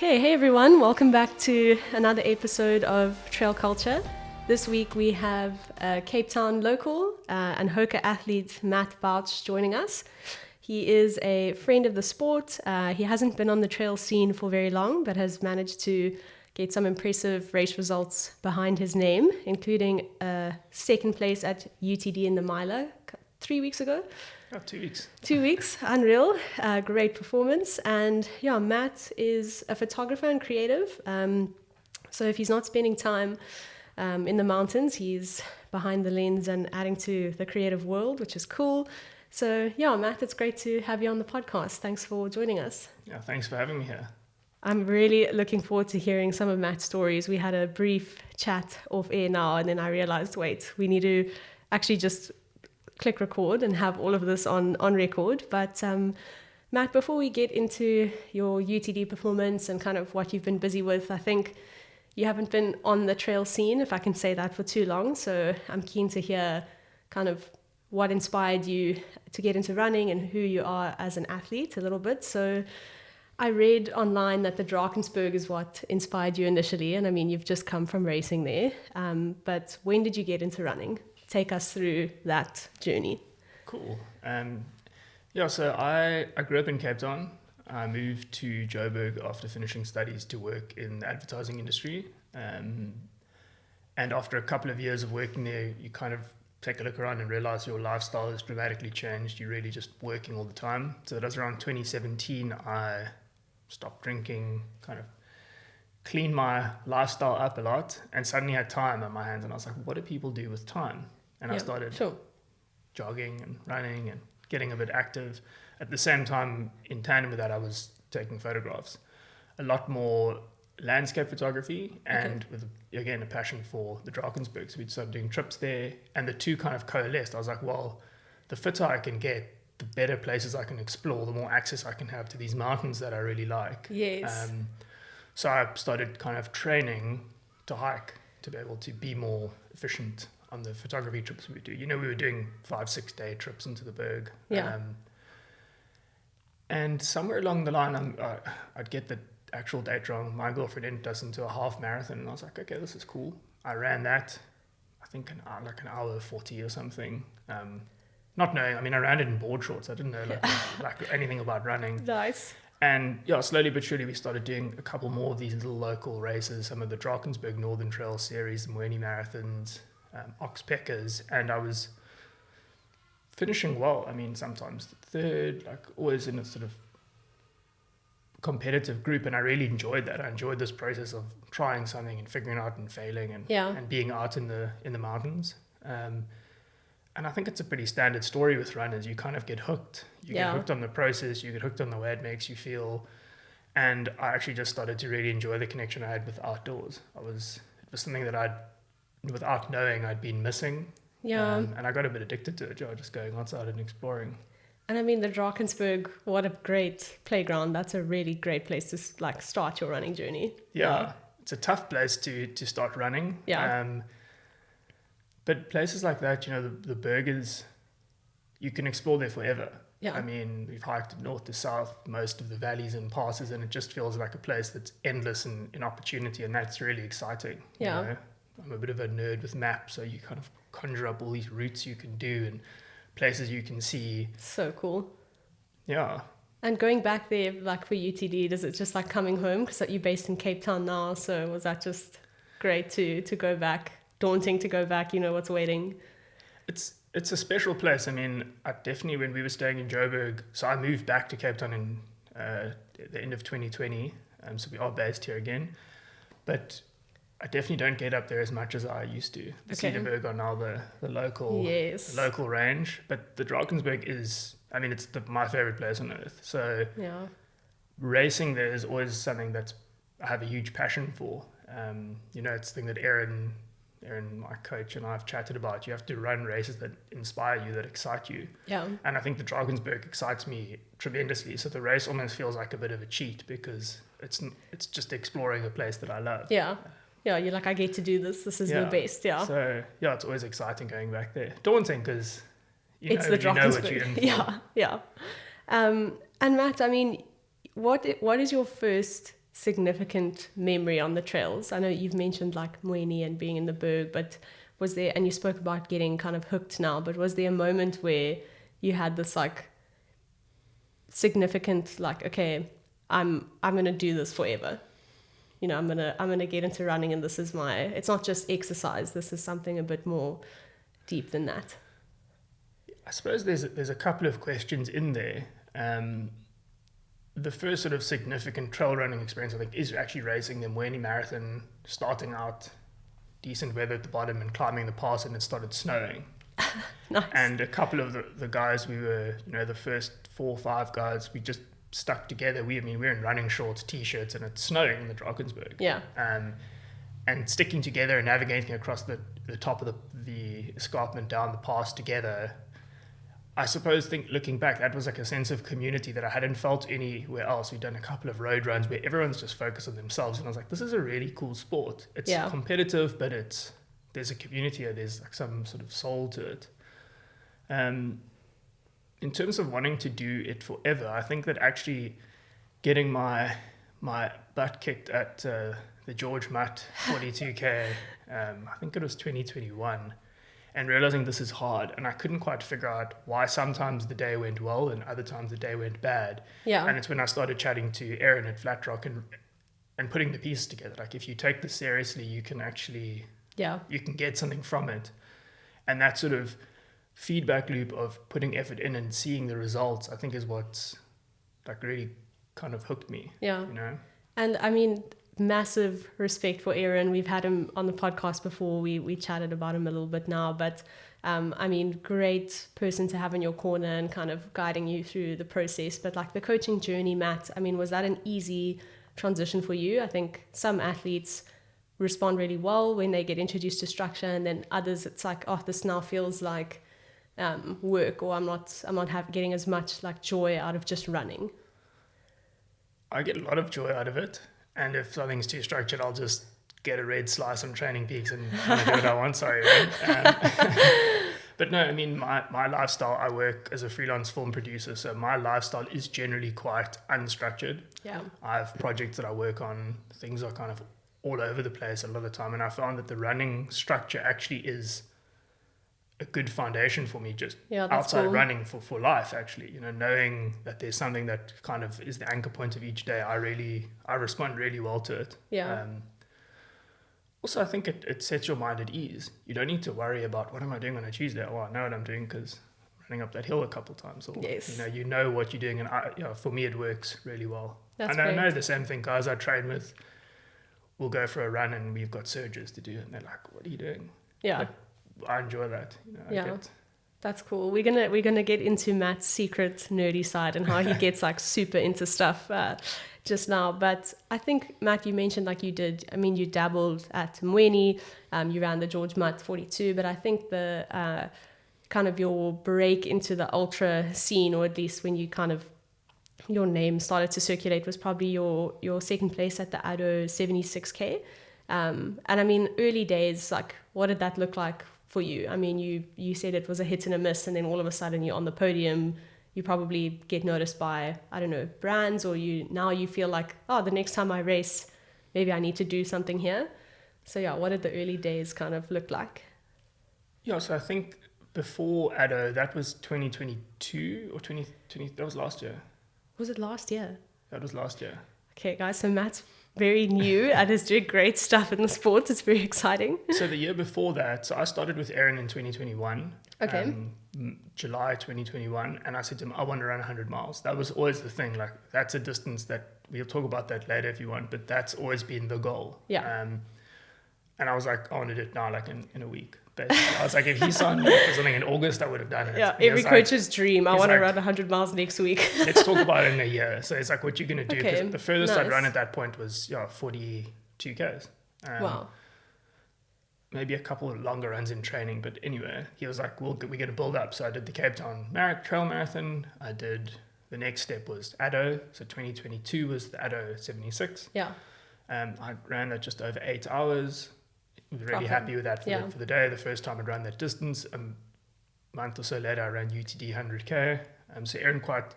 Okay, hey everyone, welcome back to another episode of Trail Culture. This week we have Cape Town local and Hoka athlete Matt Bouch joining us. He is a friend of the sport. He hasn't been on the trail scene for very long, but has managed to get some impressive race results behind his name, including a second place at UTD in the Miler 3 weeks ago. Oh, 2 weeks. 2 weeks, unreal, great performance. And yeah, Matt is a photographer and creative. So if he's not spending time in the mountains, he's behind the lens and adding to the creative world, which is cool. So yeah, Matt, it's great to have you on the podcast. Thanks for joining us. Yeah, thanks for having me here. I'm really looking forward to hearing some of Matt's stories. We had a brief chat off air now, and then I realized, wait, we need to actually just click record and have all of this on record. But Matt, before we get into your UTD performance and kind of what you've been busy with, I think you haven't been on the trail scene, if I can say that, for too long. So I'm keen to hear kind of what inspired you to get into running and who you are as an athlete a little bit. So I read online that the Drakensberg is what inspired you initially. And I mean, you've just come from racing there. But when did you get into running? Take us through that journey. Cool. So I grew up in Cape Town. I moved to Joburg after finishing studies to work in the advertising industry. And after a couple of years of working there, you kind of take a look around and realize your lifestyle has dramatically changed. You're really just working all the time. So that was around 2017, I stopped drinking, kind of cleaned my lifestyle up a lot, and suddenly had time on my hands. And I was like, what do people do with time? And I started jogging and running and getting a bit active. At the same time, in tandem with that, I was taking photographs. A lot more landscape photography and with, again, a passion for the Drakensberg. So we'd started doing trips there, and the two kind of coalesced. I was like, well, the fitter I can get, the better places I can explore, the more access I can have to these mountains that I really like. Yes. So I started kind of training to hike to be able to be more efficient on the photography trips we do. You know, we were doing 5-6 day trips into the Berg. Yeah. And somewhere along the line, I'd get the actual date wrong. My girlfriend entered us into a half marathon, and I was like, okay, this is cool. I ran that, I think an hour 40 or something. Not knowing, I mean, I ran it in board shorts. I didn't know like anything about running. Nice. And yeah, slowly but surely we started doing a couple more of these little local races, some of the Drakensberg Northern Trail series, the Moernie Marathons, Oxpeckers, and I was finishing well. I mean, sometimes third, like always in a sort of competitive group, and I really enjoyed that. I enjoyed this process of trying something and figuring out and failing and being out in the mountains. And I think it's a pretty standard story with runners. You kind of get hooked. You get hooked on the process. You get hooked on the way it makes you feel. And I actually just started to really enjoy the connection I had with outdoors. It was something that without knowing, I'd been missing. Yeah. And I got a bit addicted to it, just going outside and exploring. And I mean, the Drakensberg, what a great playground. That's a really great place to start your running journey. Yeah. It's a tough place to start running. Yeah. But places like that, you know, the Bergers, you can explore there forever. Yeah. I mean, we've hiked north to south, most of the valleys and passes, and it just feels like a place that's endless in opportunity, and that's really exciting. Yeah. You know? I'm a bit of a nerd with maps, so you kind of conjure up all these routes you can do and places you can see. So cool. Yeah. And going back there, like for UTD, is it just like coming home? Because you're based in Cape Town now, so was that just great to go back? Daunting to go back, you know what's waiting? It's a special place. I mean, I definitely, when we were staying in Joburg, so I moved back to Cape Town in the end of 2020, so we are based here again, but I definitely don't get up there as much as I used to. The Cedarburg are now the local range, but the Drakensberg is, I mean, it's my favorite place on earth. So racing there is always something that I have a huge passion for. You know, it's the thing that Aaron, my coach, and I've chatted about. You have to run races that inspire you, that excite you. Yeah. And I think the Drakensberg excites me tremendously. So the race almost feels like a bit of a cheat because it's just exploring a place that I love. Yeah. Yeah, you're like, I get to do this. This is the best. Yeah. So yeah, it's always exciting going back there. Daunting because you know what you're in for. Yeah, yeah. And Matt, I mean, what is your first significant memory on the trails? I know you've mentioned like Moeni and being in the Berg, but was there, and you spoke about getting kind of hooked now, but was there a moment where you had this like significant, like, okay, I'm going to do this forever? You know, I'm going to get into running, and this is it's not just exercise. This is something a bit more deep than that. I suppose there's a couple of questions in there. The first sort of significant trail running experience, I think, is actually racing the Moeni Marathon, starting out decent weather at the bottom and climbing the pass, and it started snowing. Nice. And a couple of the guys, we were, the first 4 or 5 guys, we just stuck together. We're in running shorts, t-shirts, and it's snowing in the Drakensberg. Yeah. And sticking together and navigating across the top of the escarpment down the pass together. I suppose, looking back, that was like a sense of community that I hadn't felt anywhere else. We've done a couple of road runs where everyone's just focused on themselves, and I was like, this is a really cool sport. It's competitive, but there's a community, there's like some sort of soul to it. In terms of wanting to do it forever, I think that actually getting my butt kicked at the George Mutt 42K, I think it was 2021, and realizing this is hard, and I couldn't quite figure out why sometimes the day went well and other times the day went bad. Yeah. And it's when I started chatting to Aaron at Flat Rock and putting the pieces together. Like, if you take this seriously, you can actually, you can get something from it. And that sort of feedback loop of putting effort in and seeing the results, I think, is what's like really kind of hooked me. Yeah. And I mean, massive respect for Aaron. We've had him on the podcast before. We chatted about him a little bit now, but I mean, great person to have in your corner and kind of guiding you through the process. But like the coaching journey, Matt, I mean, was that an easy transition for you? I think some athletes respond really well when they get introduced to structure, and then others, it's like, oh, this now feels like work, or I'm not getting as much like joy out of just running. I get a lot of joy out of it, and if something's too structured, I'll just get a red slice on Training Peaks and kind of do what I want. Sorry, but no, I mean, my lifestyle, I work as a freelance film producer, so my lifestyle is generally quite unstructured. Yeah, I have projects that I work on. Things are kind of all over the place a lot of the time, and I found that the running structure actually is a good foundation for me, just outside cool. running for life, actually, knowing that there's something that kind of is the anchor point of each day. I respond really well to it. Also, I think it sets your mind at ease. You don't need to worry about what am I doing on a Tuesday. Oh, I know what I'm doing because I'm running up that hill a couple times, or you know what you're doing, and for me it works really well. That's and I great. know the same thing. Guys I train with will go for a run and we've got surges to do, and they're like, what are you doing? But I enjoy that. That's cool. We're gonna get into Matt's secret nerdy side and how he gets like super into stuff just now. But I think, Matt, you mentioned like you dabbled at Moeni, you ran the George Mutt 42, but I think the kind of your break into the ultra scene, or at least when you kind of your name started to circulate, was probably your second place at the Addo 76K. And I mean, early days, like, what did that look like for you? I mean, you said it was a hit and a miss, and then all of a sudden you're on the podium. You probably get noticed by, I don't know, brands, or you feel like, oh, the next time I race, maybe I need to do something here. So what did the early days kind of look like? So I think before Addo, that was 2022 or 2020, that was last year. Was it last year? That was last year. Okay, guys, so Matt's very new and is doing great stuff in the sports. It's very exciting. So the year before that, so I started with Aaron in 2021. Okay. July 2021, and I said to him, I want to run 100 miles. That was always the thing. Like, that's a distance that we'll talk about that later if you want, but that's always been the goal. Yeah. And I was like, I want to do it now, like in a week. Basically. I was like, if he signed me up for something in August, I would have done it. Yeah, every coach's dream. I want to run 100 miles next week. Let's talk about it in a year. So it's like, what you're going to do? Okay, because the furthest I'd run at that point was 42 Ks. Wow. Maybe a couple of longer runs in training, but anyway, he was like, we're going to build up. So I did the Cape Town Trail Marathon. The next step was Addo. So 2022 was the Addo 76. Yeah. I ran that just over 8 hours. Really happy with that for the day. The first time I'd run that distance. A month or so later, I ran UTD 100K. So Aaron quite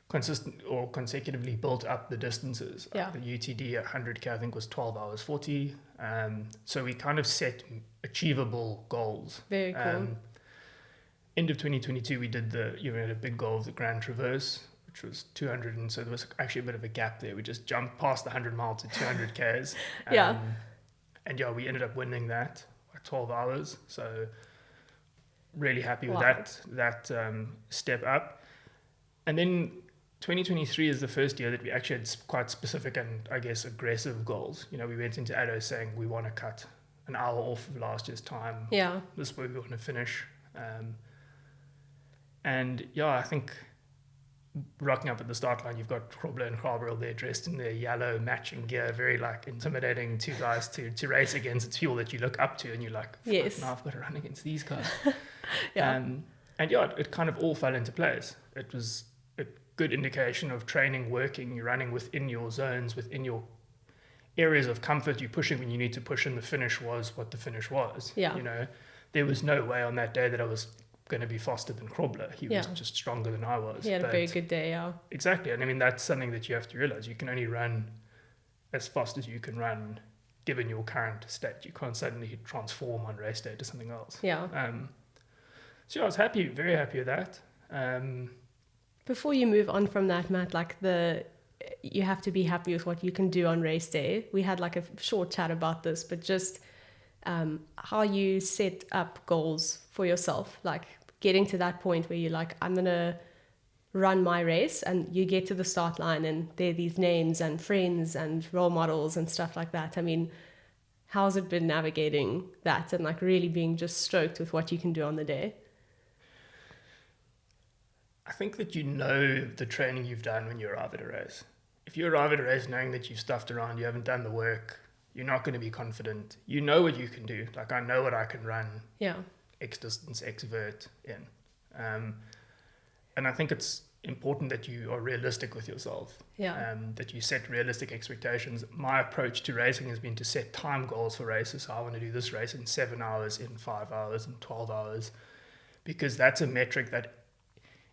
consistent or consecutively built up the distances. Yeah. The UTD 100K, I think, was 12 hours 40. So we kind of set achievable goals. Very cool. End of 2022, we did had a big goal of the Grand Traverse, which was 200. And so there was actually a bit of a gap there. We just jumped past the 100 mile to 200 Ks. Yeah. And yeah, we ended up winning that by 12 hours. So really happy with Wow. that step up. And then 2023 is the first year that we actually had quite specific and, I guess, aggressive goals. We went into ADO saying we want to cut an hour off of last year's time. Yeah. This is where we want to finish. And yeah, I think rocking up at the start line, you've got Krobler and Krabrel there dressed in their yellow matching gear, very like intimidating two guys to race against. It's people that you look up to and you're like, yes, now I've got to run against these guys. Yeah. And yeah, it kind of all fell into place. It was a good indication of training working. You're running within your zones, within your areas of comfort. You're pushing when you need to push, and the finish was what the finish was. Yeah. There was no way on that day that I was going to be faster than Krobler. He was just stronger than I was. He had a very good day, yeah. Exactly. And I mean, that's something that you have to realize. You can only run as fast as you can run given your current state. You can't suddenly transform on race day to something else. Yeah. So I was very happy with that. Before you move on from that, Matt, you have to be happy with what you can do on race day. We had like a short chat about this, but just how you set up goals for yourself, like getting to that point where you're like, I'm going to run my race, and you get to the start line and there are these names and friends and role models and stuff like that. I mean, how's it been navigating that and like really being just stoked with what you can do on the day? I think that the training you've done when you arrive at a race. If you arrive at a race knowing that you've stuffed around, you haven't done the work, you're not going to be confident. You know what you can do. Like, I know what I can run. Yeah. X distance, X vert in. And I think it's important that you are realistic with yourself. Yeah. That you set realistic expectations. My approach to racing has been to set time goals for races. So I want to do this race in 7 hours, in 5 hours, in 12 hours. Because that's a metric that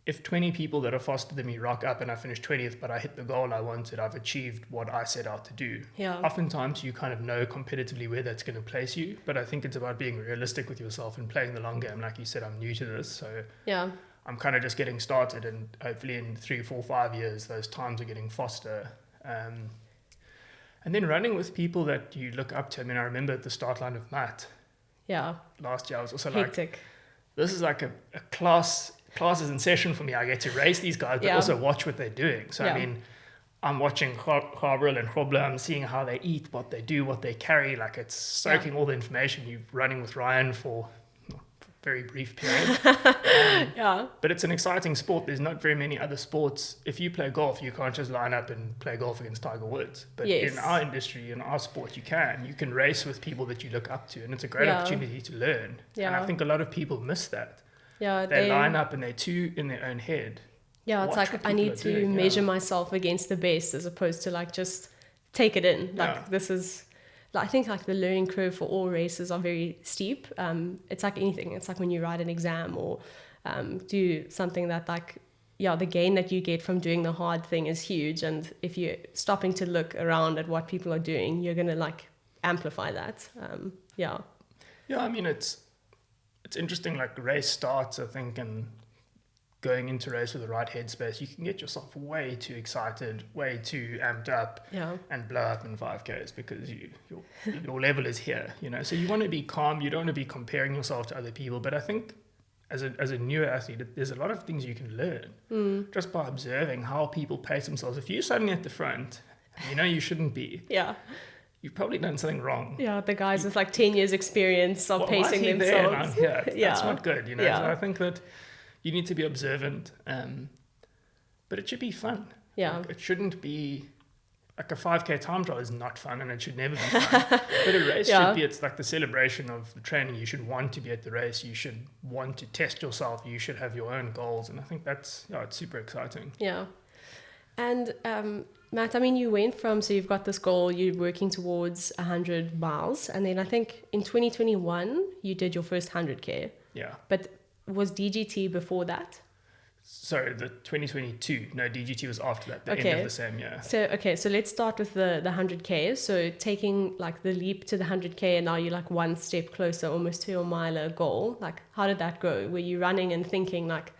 if 20 people that are faster than me rock up and I finish 20th, but I hit the goal I wanted, I've achieved what I set out to do. Yeah. Oftentimes you kind of know competitively where that's going to place you, but I think it's about being realistic with yourself and playing the long game. Like you said, I'm new to this, so Yeah. I'm kind of just getting started, and hopefully in 3, 4, 5 years, those times are getting faster. And then running with people that you look up to. I mean, I remember at the start line of Matt Yeah. last year, I was also Hectic. this is like a classes in session for me. I get to race these guys, but also watch what they're doing. So, I mean, I'm watching Krabrel and Krobler. I'm seeing how they eat, what they do, what they carry. Like, it's soaking all the information. You're running with Ryan for a very brief period. Yeah. But it's an exciting sport. There's not very many other sports. If you play golf, you can't just line up and play golf against Tiger Woods. But in our industry, in our sport, you can race with people that you look up to. And it's a great opportunity to learn. Yeah. And I think a lot of people miss that. Yeah, they line up and they're too in their own head. Yeah, it's like I need to measure myself against the best as opposed to like just take it in. Like this is, I think like the learning curve for all races are very steep. It's like anything. It's like when you write an exam or do something that like, the gain that you get from doing the hard thing is huge. And if you're stopping to look around at what people are doing, you're going to like amplify that. Yeah, I mean, it's interesting, like race starts, I think, and going into race with the right headspace, you can get yourself way too excited, way too amped up, and blow up in 5Ks because your level is here, So you want to be calm. You don't want to be comparing yourself to other people. But I think as a newer athlete, there's a lot of things you can learn just by observing how people pace themselves. If you're suddenly at the front, you shouldn't be. Yeah. You've probably done something wrong. Yeah, the guys with like 10 years experience are pacing themselves. That's not good, So I think that you need to be observant, but it should be fun. Yeah. Like, it shouldn't be like a 5K time trial is not fun, and it should never be fun. But a race should be, it's like the celebration of the training. You should want to be at the race. You should want to test yourself. You should have your own goals. And I think that's, it's super exciting. Yeah. And Matt, I mean, you went from, so you've got this goal, you're working towards 100 miles. And then I think in 2021, you did your first 100K. Yeah. But was DGT before that? Sorry, the 2022. No, DGT was after that, the end of the same year. So let's start with the 100K. So taking like the leap to the 100K, and now you're like one step closer almost to your miler goal. Like, how did that go? Were you running and thinking like,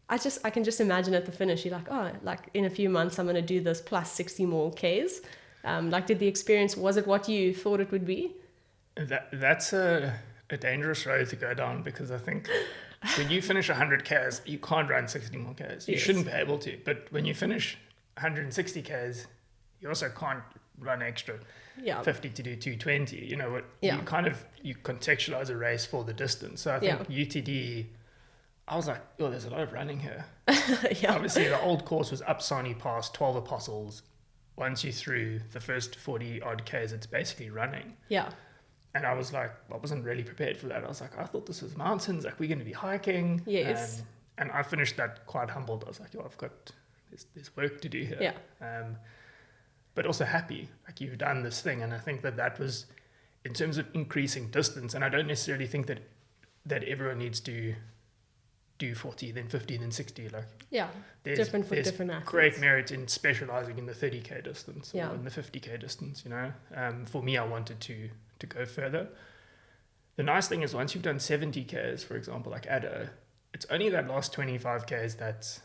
I can just imagine at the finish, you're like, oh, like in a few months, I'm going to do this plus 60 more Ks. Like, did the experience, was it what you thought it would be? That's a dangerous road to go down, because I think when you finish 100 Ks, you can't run 60 more Ks. You shouldn't be able to. But when you finish 160 Ks, you also can't run extra 50 to do 220. You know what? You contextualize a race for the distance. So I think UTD, I was like, oh, there's a lot of running here. Obviously, the old course was up Sani Pass, 12 Apostles. Once you through the first 40 odd Ks, it's basically running. Yeah. And I was like, I wasn't really prepared for that. I was like, I thought this was mountains. Like, we're going to be hiking. Yes. And I finished that quite humbled. I was like, I've got, there's work to do here. Yeah. But also happy. Like, you've done this thing. And I think that was, in terms of increasing distance, and I don't necessarily think that everyone needs to do 40, then 50, then 60. Like, there's different athletes. Great merit in specializing in the 30K distance or in the 50K distance, you know. For me, I wanted to go further. The nice thing is, once you've done 70Ks, for example, like Addo, it's only that last 25Ks that's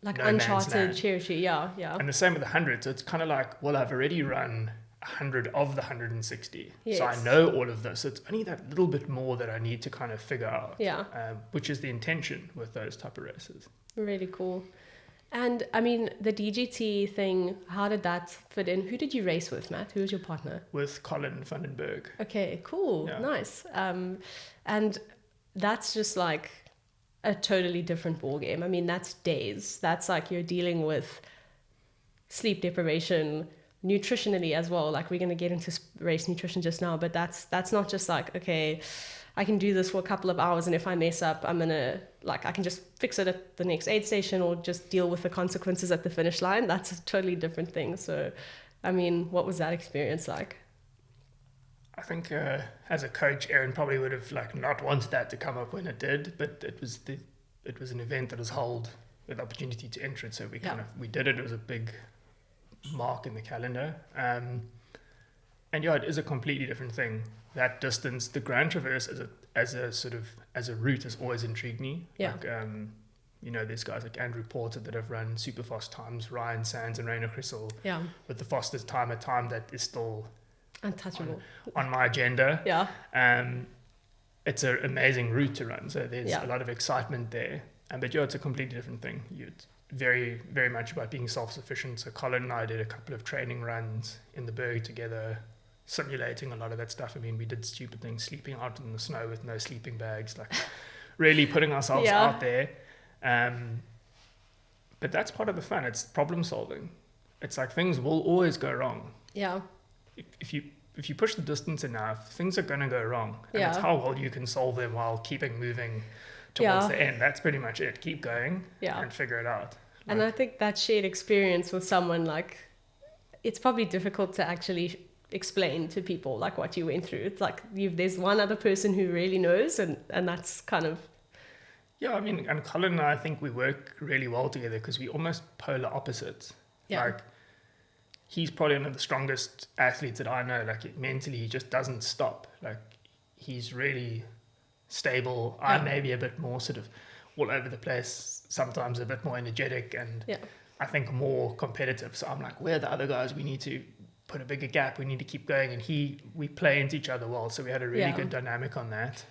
like no uncharted territory. Yeah. And the same with the 100. So it's kind of like, well, I've already run 100 of the 160. Yes. So I know all of this. It's only that little bit more that I need to kind of figure out. Yeah. Which is the intention with those type of races. Really cool. And I mean, the DGT thing, how did that fit in? Who did you race with, Matt? Who was your partner? With Colin Vandenberg. Okay, cool. Yeah. Nice. And that's just like a totally different ballgame. I mean, that's days. That's like you're dealing with sleep deprivation, nutritionally as well. Like, we're going to get into race nutrition just now, but that's not just like, okay, I can do this for a couple of hours, and if I mess up, I'm going to, like, I can just fix it at the next aid station or just deal with the consequences at the finish line. That's a totally different thing. So, I mean, what was that experience like? I think as a coach, Aaron probably would have like not wanted that to come up when it did, but it was an event that was held with opportunity to enter it. So we did it. It was a big mark in the calendar. And it is a completely different thing. That distance, the Grand Traverse as a route has always intrigued me. Yeah. Like, there's guys like Andrew Porter that have run super fast times, Ryan Sands and Rainer Crissel. Yeah. With the fastest time, a time that is still untouchable on my agenda. Yeah. It's an amazing route to run. So there's a lot of excitement there. But it's a completely different thing. It's very, very much about being self-sufficient. So Colin and I did a couple of training runs in the Berg together, simulating a lot of that stuff. I mean, we did stupid things, sleeping out in the snow with no sleeping bags, like really putting ourselves out there. But that's part of the fun. It's problem solving. It's like things will always go wrong. Yeah. If you push the distance enough, things are going to go wrong. And it's how well you can solve them while keeping moving towards the end. That's pretty much it. Keep going and figure it out. And I think that shared experience with someone, like, it's probably difficult to actually explain to people like what you went through. It's like there's one other person who really knows, and that's kind of... Yeah, I mean, and Colin and I think we work really well together because we almost polar opposites. Yeah. Like, he's probably one of the strongest athletes that I know. Like, mentally, he just doesn't stop. Like, he's really stable. I'm maybe a bit more sort of all over the place, sometimes a bit more energetic, and I think more competitive. So I'm like, where are the other guys? We need to put a bigger gap. We need to keep going. And we play into each other well. So we had a really good dynamic on that.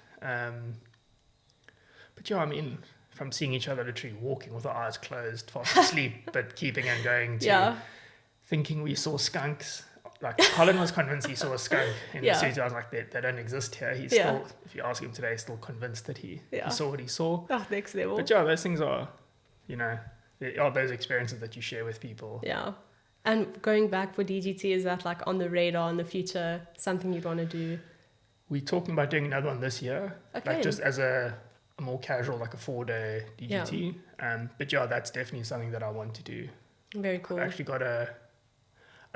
But I mean, from seeing each other literally walking with our eyes closed, fast asleep, but keeping and going, to thinking we saw skunks. Like, Colin was convinced he saw a skunk in the studio. I was like, they don't exist here. He's still, if you ask him today, he's still convinced that he saw what he saw. Oh, next level. But those things are, there are those experiences that you share with people. Yeah. And going back for DGT, is that like on the radar in the future, something you'd want to do? We're talking about doing another one this year. Okay. Like, just as a more casual, like a 4-day DGT. Yeah. But that's definitely something that I want to do. Very cool. I've actually got a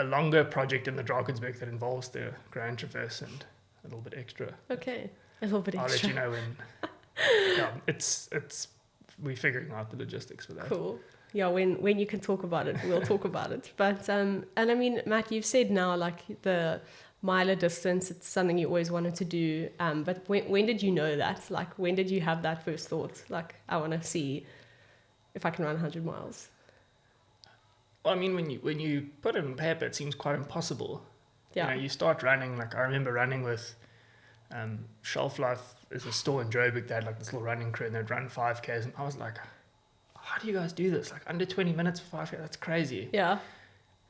longer project in the Drakensberg that involves the Grand Traverse and a little bit extra. Okay. A little bit extra. I'll let you know when. It's we're figuring out the logistics for that. Cool. Yeah, when you can talk about it, we'll talk about it. But and I mean, Matt, you've said now like the miler distance, it's something you always wanted to do. But when did you know that? Like, when did you have that first thought? Like, I want to see if I can run 100 miles. Well, I mean, when you put it on paper, it seems quite impossible. Yeah. You know, you start running, like I remember running with Shelf Life is a store in Joburg. They had like this little running crew and they'd run 5Ks. And I was like, how do you guys do this? Like under 20 minutes for 5K, that's crazy. Yeah.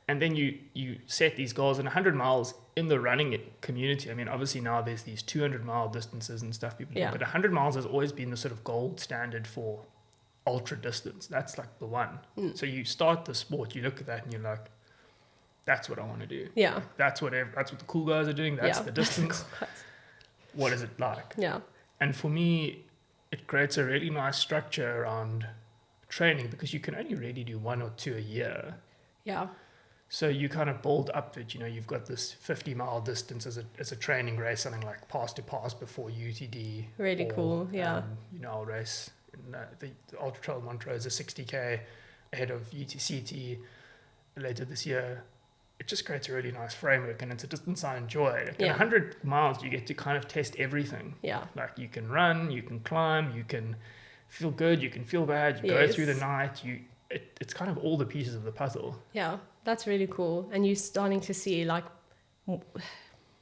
And then you set these goals, and 100 miles in the running community. I mean, obviously now there's these 200-mile distances and stuff people do, but 100 miles has always been the sort of gold standard for ultra distance. That's like the one. So you start the sport, you look at that and you're like, that's what I want to do. Yeah. That's what the cool guys are doing. That's the distance. What is it like? Yeah. And for me, it creates a really nice structure around training because you can only really do 1 or 2 a year. Yeah. So you kind of build up that, you know, you've got this 50-mile distance as a training race, something like pass to pass before UTD. Really cool, yeah. You know, I'll race in the Ultra Trail Montrose, a 60K ahead of UTCT later this year. It just creates a really nice framework, and it's a distance I enjoy. Like in 100 miles, you get to kind of test everything. Yeah. Like you can run, you can climb, you can feel good, you can feel bad, you go through the night, it's kind of all the pieces of the puzzle. Yeah, that's really cool. And you're starting to see like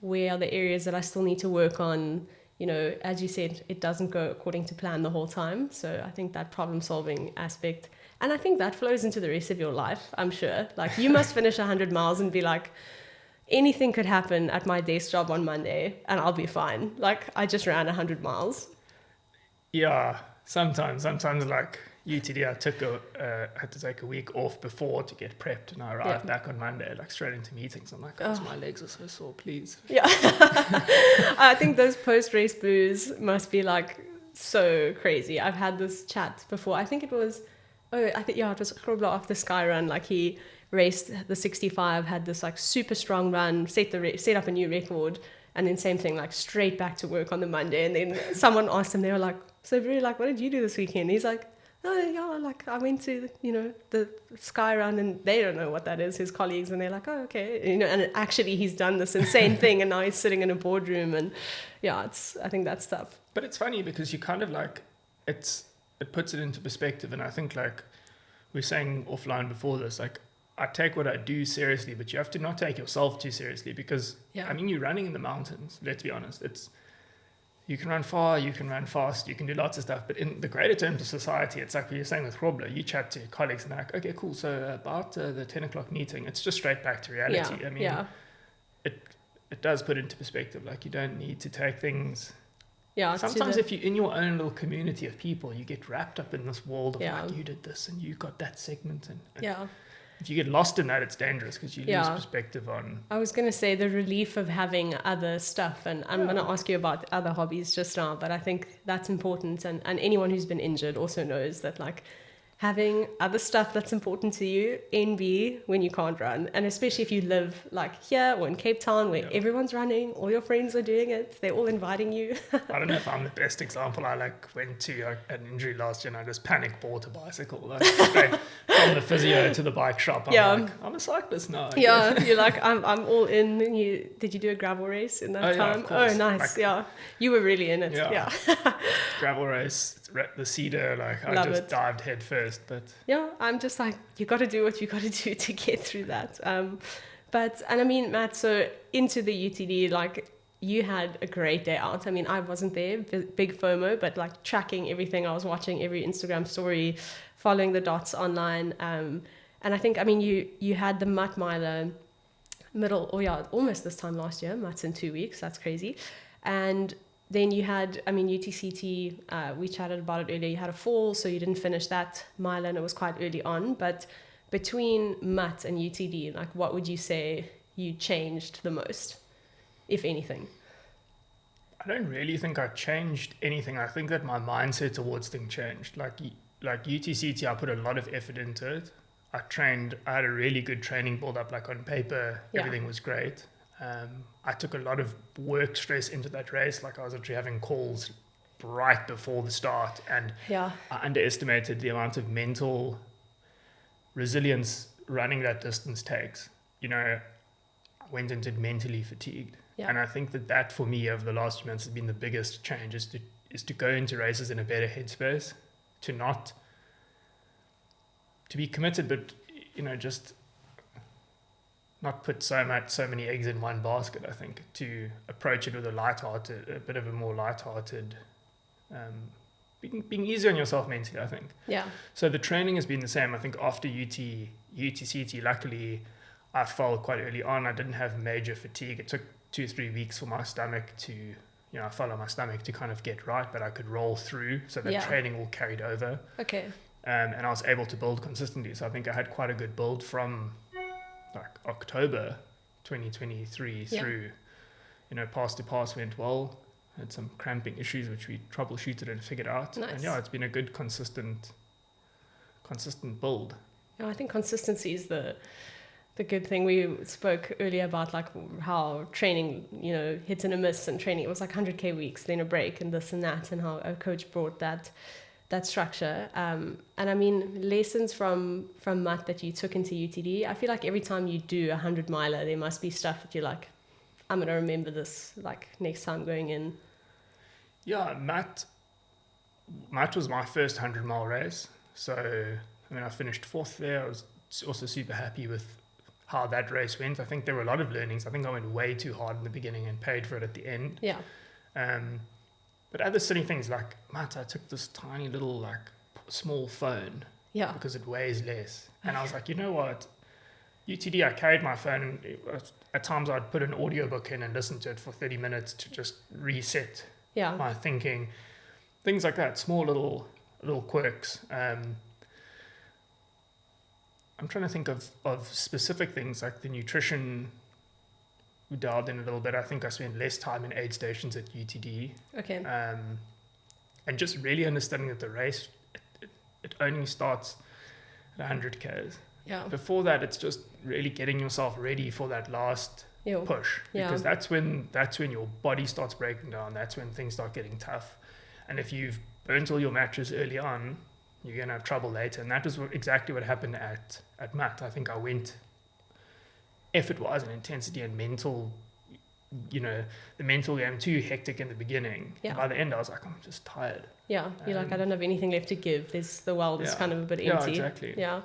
where are the areas that I still need to work on. You know, as you said, it doesn't go according to plan the whole time. So I think that problem solving aspect, and I think that flows into the rest of your life, I'm sure. Like you must finish 100 miles and be like, anything could happen at my desk job on Monday and I'll be fine. Like I just ran 100 miles. Yeah, sometimes like UTD, I had to take a week off before to get prepped, and I arrived back on Monday, like straight into meetings. I'm like, my legs are so sore, please. Yeah. I think those post-race blues must be like so crazy. I've had this chat before. I think it was Grobler after Skyrun. Like he raced the 65, had this like super strong run, set up a new record, and then same thing, like straight back to work on the Monday. And then someone asked him, they were like, so really, like, what did you do this weekend? He's like, oh yeah, like I went to, you know, the Sky Run, and they don't know what that is, his colleagues, and they're like, oh okay, you know, and actually he's done this insane thing, and now he's sitting in a boardroom, and I think that's tough. But it's funny because you kind of like, it puts it into perspective, and I think like we were saying offline before this, like I take what I do seriously, but you have to not take yourself too seriously because I mean you're running in the mountains. Let's be honest, you can run far, you can run fast, you can do lots of stuff. But in the greater terms of society, it's like what you're saying with Grobler. You chat to your colleagues and they're like, okay, cool. So about the 10 o'clock meeting, it's just straight back to reality. Yeah. I mean, it does put into perspective. Like you don't need to take things. Yeah. Sometimes if you're in your own little community of people, you get wrapped up in this world of like, you did this and you got that segment. And if you get lost in that, it's dangerous because you lose perspective on... I was going to say the relief of having other stuff, and I'm going to ask you about other hobbies just now, but I think that's important, and anyone who's been injured also knows that like having other stuff that's important to you, NB, when you can't run, and especially if you live like here or in Cape Town where everyone's running, all your friends are doing it, they're all inviting you. I don't know if I'm the best example. I like went to an injury last year and I just panic bought a bicycle. Like, straight from the physio to the bike shop. I'm like, I'm a cyclist now. You're like, I'm all in. And did you do a gravel race in that time? Yeah, oh, nice. Like, you were really in it. Yeah. Gravel race, the Cedar, like I just dived head first. But I'm just like, you got to do what you got to do to get through that. And I mean, Matt, so into the UTD, like you had a great day out. I mean, I wasn't there, big FOMO, but like tracking everything. I was watching every Instagram story, following the dots online. And I think, I mean, you had the Mutt Miler almost this time last year. Mutt's in 2 weeks. That's crazy. And then you had, I mean, UTCT, we chatted about it earlier. You had a fall, so you didn't finish that mile, and it was quite early on. But between Mutt and UTD, like, what would you say you changed the most, if anything? I don't really think I changed anything. I think that my mindset towards things changed. Like UTCT, I put a lot of effort into it. I had a really good training build up. Like on paper, everything was great. I took a lot of work stress into that race. Like I was actually having calls right before the start, and Yeah. I underestimated the amount of mental resilience running that distance takes. You know, I went into it mentally fatigued. Yeah. And I think that for me over the last few months has been the biggest change, is to go into races in a better headspace, to be committed, but, you know, just not put so many eggs in one basket. I think to approach it with a bit of a more lighthearted, being easier on yourself mentally, I think. Yeah. So the training has been the same. I think after UTCT, luckily, I fell quite early on. I didn't have major fatigue. It took 2-3 weeks for my stomach to, I fell on my stomach to kind of get right, but I could roll through. So the training all carried over. Okay. And I was able to build consistently. So I think I had quite a good build from like October 2023 through, pass to pass went well. Had some cramping issues, which we troubleshooted and figured out. Nice. And it's been a good, consistent build. I think consistency is the good thing. We spoke earlier about like how training, hits and a miss, and training, it was like 100K weeks, then a break and this and that, and how a coach brought that structure. And I mean, lessons from Matt that you took into UTD, I feel like every time you do 100 miler, there must be stuff that you're like, I'm going to remember this like next time going in. Yeah, Matt was my first 100-mile race. So, I mean, I finished 4th there. I was also super happy with how that race went. I think there were a lot of learnings. I think I went way too hard in the beginning and paid for it at the end. Yeah. But other silly things like, Matt, I took this tiny little like small phone because it weighs less. And I was like, you know what? UTD, I carried my phone, and at times I'd put an audiobook in and listen to it for 30 minutes to just reset my thinking. Things like that, small little quirks. I'm trying to think of specific things like the nutrition. We dialed in a little bit. I think I spent less time in aid stations at UTD. Okay. And just really understanding that the race, it only starts at 100Ks. Yeah. Before that, it's just really getting yourself ready for that last push, because that's when your body starts breaking down. That's when things start getting tough. And if you've burnt all your matches early on, you're going to have trouble later. And that was exactly what happened at Matt. I think I went effort-wise and intensity and mental, the mental game too hectic in the beginning. Yeah. By the end, I was like, I'm just tired. Yeah, you're like, I don't have anything left to give. The world is kind of a bit empty. Yeah, exactly. Yeah.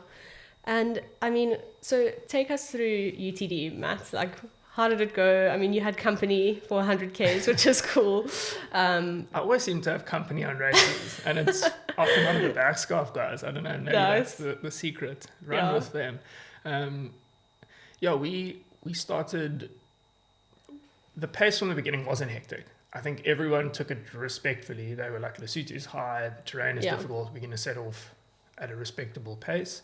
And I mean, so take us through UTD, Matt. Like, how did it go? I mean, you had company for 100Ks, which is cool. I always seem to have company on races, and it's often one of the backscarf guys. I don't know, maybe that's the secret. Run with them. We started. The pace from the beginning wasn't hectic. I think everyone took it respectfully. They were like, Lesotho is high, the terrain is difficult, we're going to set off at a respectable pace.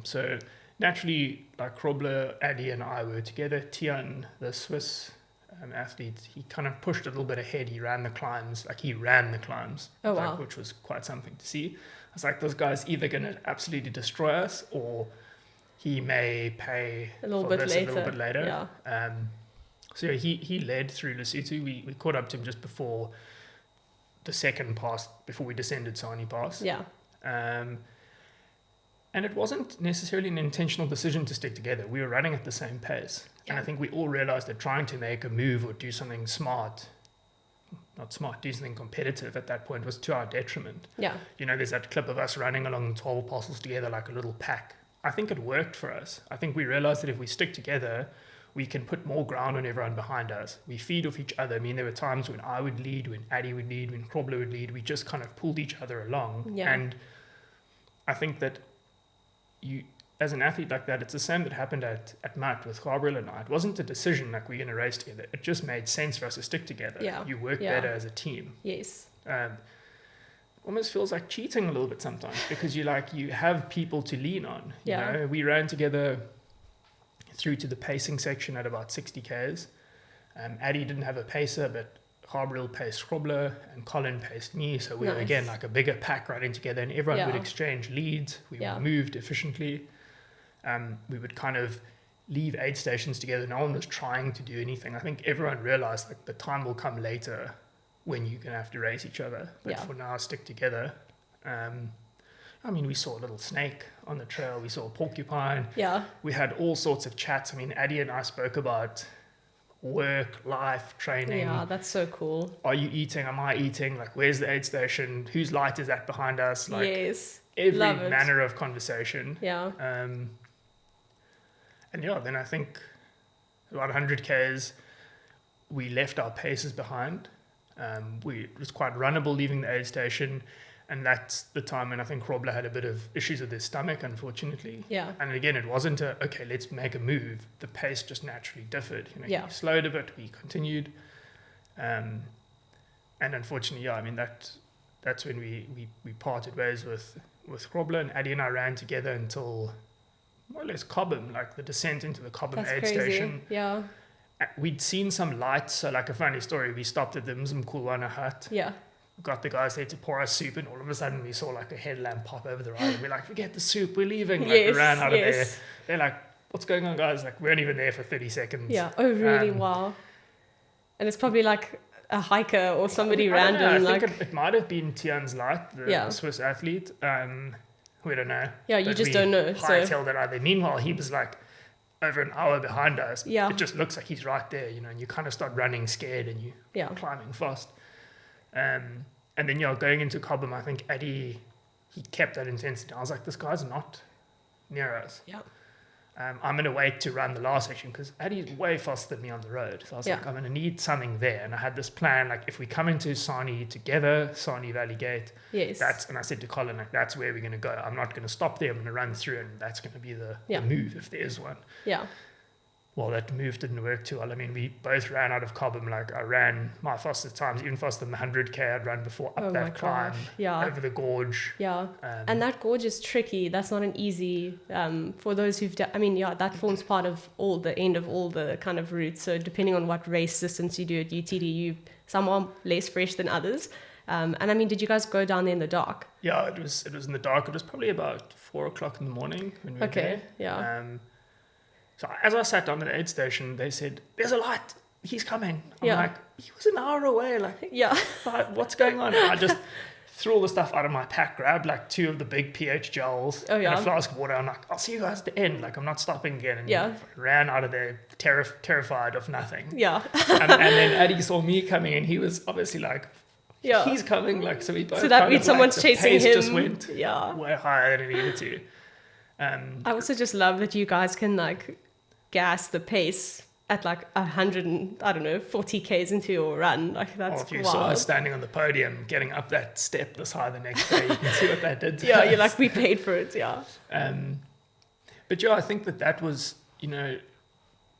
So naturally, like Krobler, Addy and I were together. Tian, the Swiss athlete, he kind of pushed a little bit ahead. He ran the climbs, Oh, wow. Which was quite something to see. I was like, this guy's either going to absolutely destroy us, or he may pay a little bit later. Yeah. So he led through Lesotho. We caught up to him just before the second pass, before we descended Sani Pass. Yeah. And it wasn't necessarily an intentional decision to stick together. We were running at the same pace. Yeah. And I think we all realized that trying to make a move or do something do something competitive at that point was to our detriment. Yeah. There's that clip of us running along 12 parcels together like a little pack. I think it worked for us. I think we realized that if we stick together, we can put more ground on everyone behind us. We feed off each other. I mean, there were times when I would lead, when Addy would lead, when Krobler would lead. We just kind of pulled each other along. Yeah. And I think that you, as an athlete like that, it's the same that happened at Matt with Gabriel and I. It wasn't a decision like we're going to race together. It just made sense for us to stick together. Yeah. You work better as a team. Yes. Almost feels like cheating a little bit sometimes, because you have people to lean on. Yeah. We ran together through to the pacing section at about 60Ks. Addy didn't have a pacer, but Gabriel paced Krobler and Colin paced me. So we were again like a bigger pack running together, and everyone would exchange leads. We moved efficiently. We would kind of leave aid stations together. No one was trying to do anything. I think everyone realized like the time will come later when you're going to have to race each other. But Yeah. for now, stick together. I mean, we saw a little snake on the trail. We saw a porcupine. Yeah. We had all sorts of chats. I mean, Addie and I spoke about work, life, training. Yeah, that's so cool. Are you eating? Am I eating? Like, where's the aid station? Whose light is that behind us? Like, Yes. every Love it. manner of conversation. Yeah. And yeah, then I think about 100 Ks, we left our paces behind. It was quite runnable leaving the aid station. And that's the time when I think Robler had a bit of issues with his stomach, unfortunately. Yeah. And again, it wasn't okay, let's make a move. The pace just naturally differed. You know, Yeah. he slowed a bit, we continued. And unfortunately, yeah, I mean, that's when we parted ways with Robler, and Addie and I ran together until more or less Cobham, like the descent into the Cobham That's aid crazy. station. Yeah. We'd seen some lights, so like a funny story, we stopped at the Mzimkulwana hut. Yeah. Got the guys there to pour us soup, and all of a sudden we saw like a headlamp pop over the ride, and we're like, forget the soup, we're leaving. Like, Yes, we ran out of there. yes. They're like, what's going on, guys? Like, we weren't even there for 30 seconds. Yeah. Oh, really? Um, Wow. And it's probably like a hiker or somebody I don't know, random. I like, think it might have been Tian's Light, the Yeah. Swiss athlete. We don't know. yeah, you But just we don't know. So, hightailed it out there. Meanwhile, he was like over an hour behind us. Yeah. It just looks like he's right there, you know, and you kind of start running scared and you yeah. climbing fast. And then, yeah, going into Cobham, I think Eddie, he kept that intensity. I was like, this guy's not near us. Yeah. I'm going to wait to run the last section because Eddie's way faster than me on the road. So I was Yeah. like, I'm going to need something there. And I had this plan, like, if we come into Sani together, Sani Valley Gate, Yes. and I said to Colin, like, that's where we're going to go. I'm not going to stop there. I'm going to run through, and that's going to be the move if there is one. Yeah. Well, that move didn't work too well. I mean, we both ran out of Cobham. Like, I ran my fastest times, even faster than the 100K I'd run before, up Oh my that climb, gosh. Yeah. over the gorge. Yeah. And that gorge is tricky. That's not an easy, for those who've done, I mean, yeah, that forms part of the end of all the kind of routes. So depending on what race distance you do at UTD, some are less fresh than others. And I mean, did you guys go down there in the dark? Yeah, it was in the dark. It was probably about 4:00 in the morning when we were Okay. there. Yeah. So as I sat down at the aid station, they said, there's a light. He's coming. I'm Yeah. like, he was an hour away. Like, Yeah. what's going on? And I just threw all the stuff out of my pack, grabbed like 2 of the big pH gels Oh, yeah. and a flask of water. I'm like, I'll see you guys at the end. Like, I'm not stopping again. And Yeah. ran out of there terrified of nothing. Yeah. And then Eddie saw me coming, and he was obviously like, Yeah. he's coming. Like, so we both So that kind means of, someone's the chasing pace him. just went Yeah. way higher than it needed to. I also just love that you guys can like gas the pace at like 100 and I don't know 40 k's into your run. Like that's Or if you saw wild. us standing on the podium, getting up that step this high the next day, you can see what that did to Yeah, us. you're like we paid for it. Yeah. But yeah, I think that was, you know,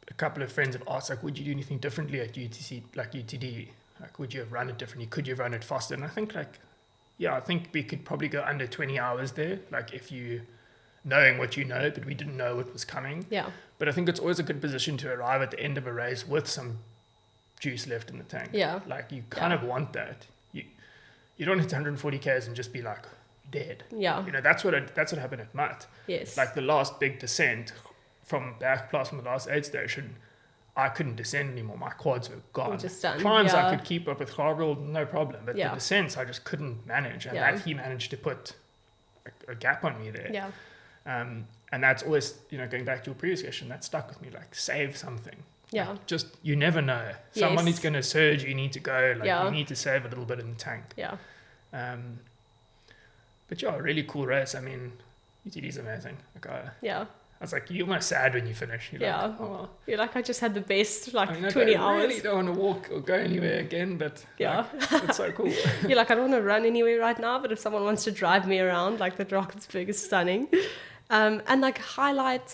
a couple of friends have asked, like, would you do anything differently at UTC, like UTD? Like, would you have run it differently? Could you have run it faster? And I think, like, yeah, I think we could probably go under 20 hours there. Like, if you knowing what you know, but we didn't know what was coming. Yeah. But I think it's always a good position to arrive at the end of a race with some juice left in the tank. Yeah. Like, you kind of want that. You don't hit 140 k's and just be like dead. Yeah. You know, that's what happened at Mutt. Yes. Like the last big descent from Bouch from the last aid station, I couldn't descend anymore. My quads were gone. Just done. Climbs Yeah. I could keep up with Cargill, no problem. But Yeah. the descents I just couldn't manage. And Yeah. that he managed to put a gap on me there. Yeah. And that's always, you know, going back to your previous question, that stuck with me. Like, save something. Yeah. Like, just, you never know. Someone Yes. is going to surge, you need to go. Like, Yeah. you need to save a little bit in the tank. Yeah. But yeah, a really cool race. I mean, UTD is amazing. Like, I Yeah. was like, you're almost sad when you finish. You're Yeah. like, oh. You're like, I just had the best like I mean, 20 I hours. really don't want to walk or go anywhere again, but Yeah. like, it's so cool. You're like, I don't want to run anywhere right now, but if someone wants to drive me around, like the Drakensberg is stunning. And like highlight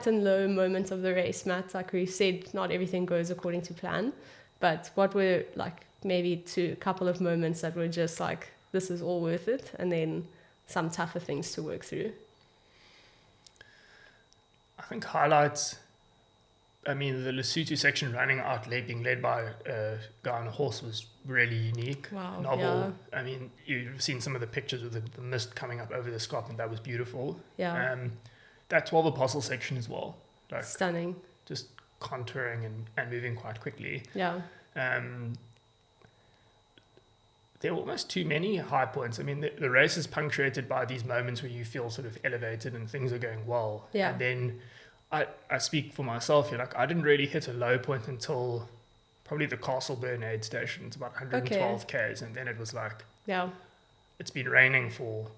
and low moments of the race, Matt. Like we said, not everything goes according to plan, but what were like maybe a couple of moments that were just like, this is all worth it, and then some tougher things to work through. I think highlights, I mean, the Lesotho section running out being led by a guy on a horse was really unique, Wow, novel. I mean, you've seen some of the pictures with the mist coming up over the escarpment. That was beautiful. Yeah. That 12 Apostle section as well. Like, Stunning. just contouring and moving quite quickly. Yeah. there were almost too many high points. I mean, the race is punctuated by these moments where you feel sort of elevated and things are going well. Yeah. And then I speak for myself here. Like, I didn't really hit a low point until probably the Castleburn aid station. It's about 112 Ks. And then it was like, Yeah. it's been raining for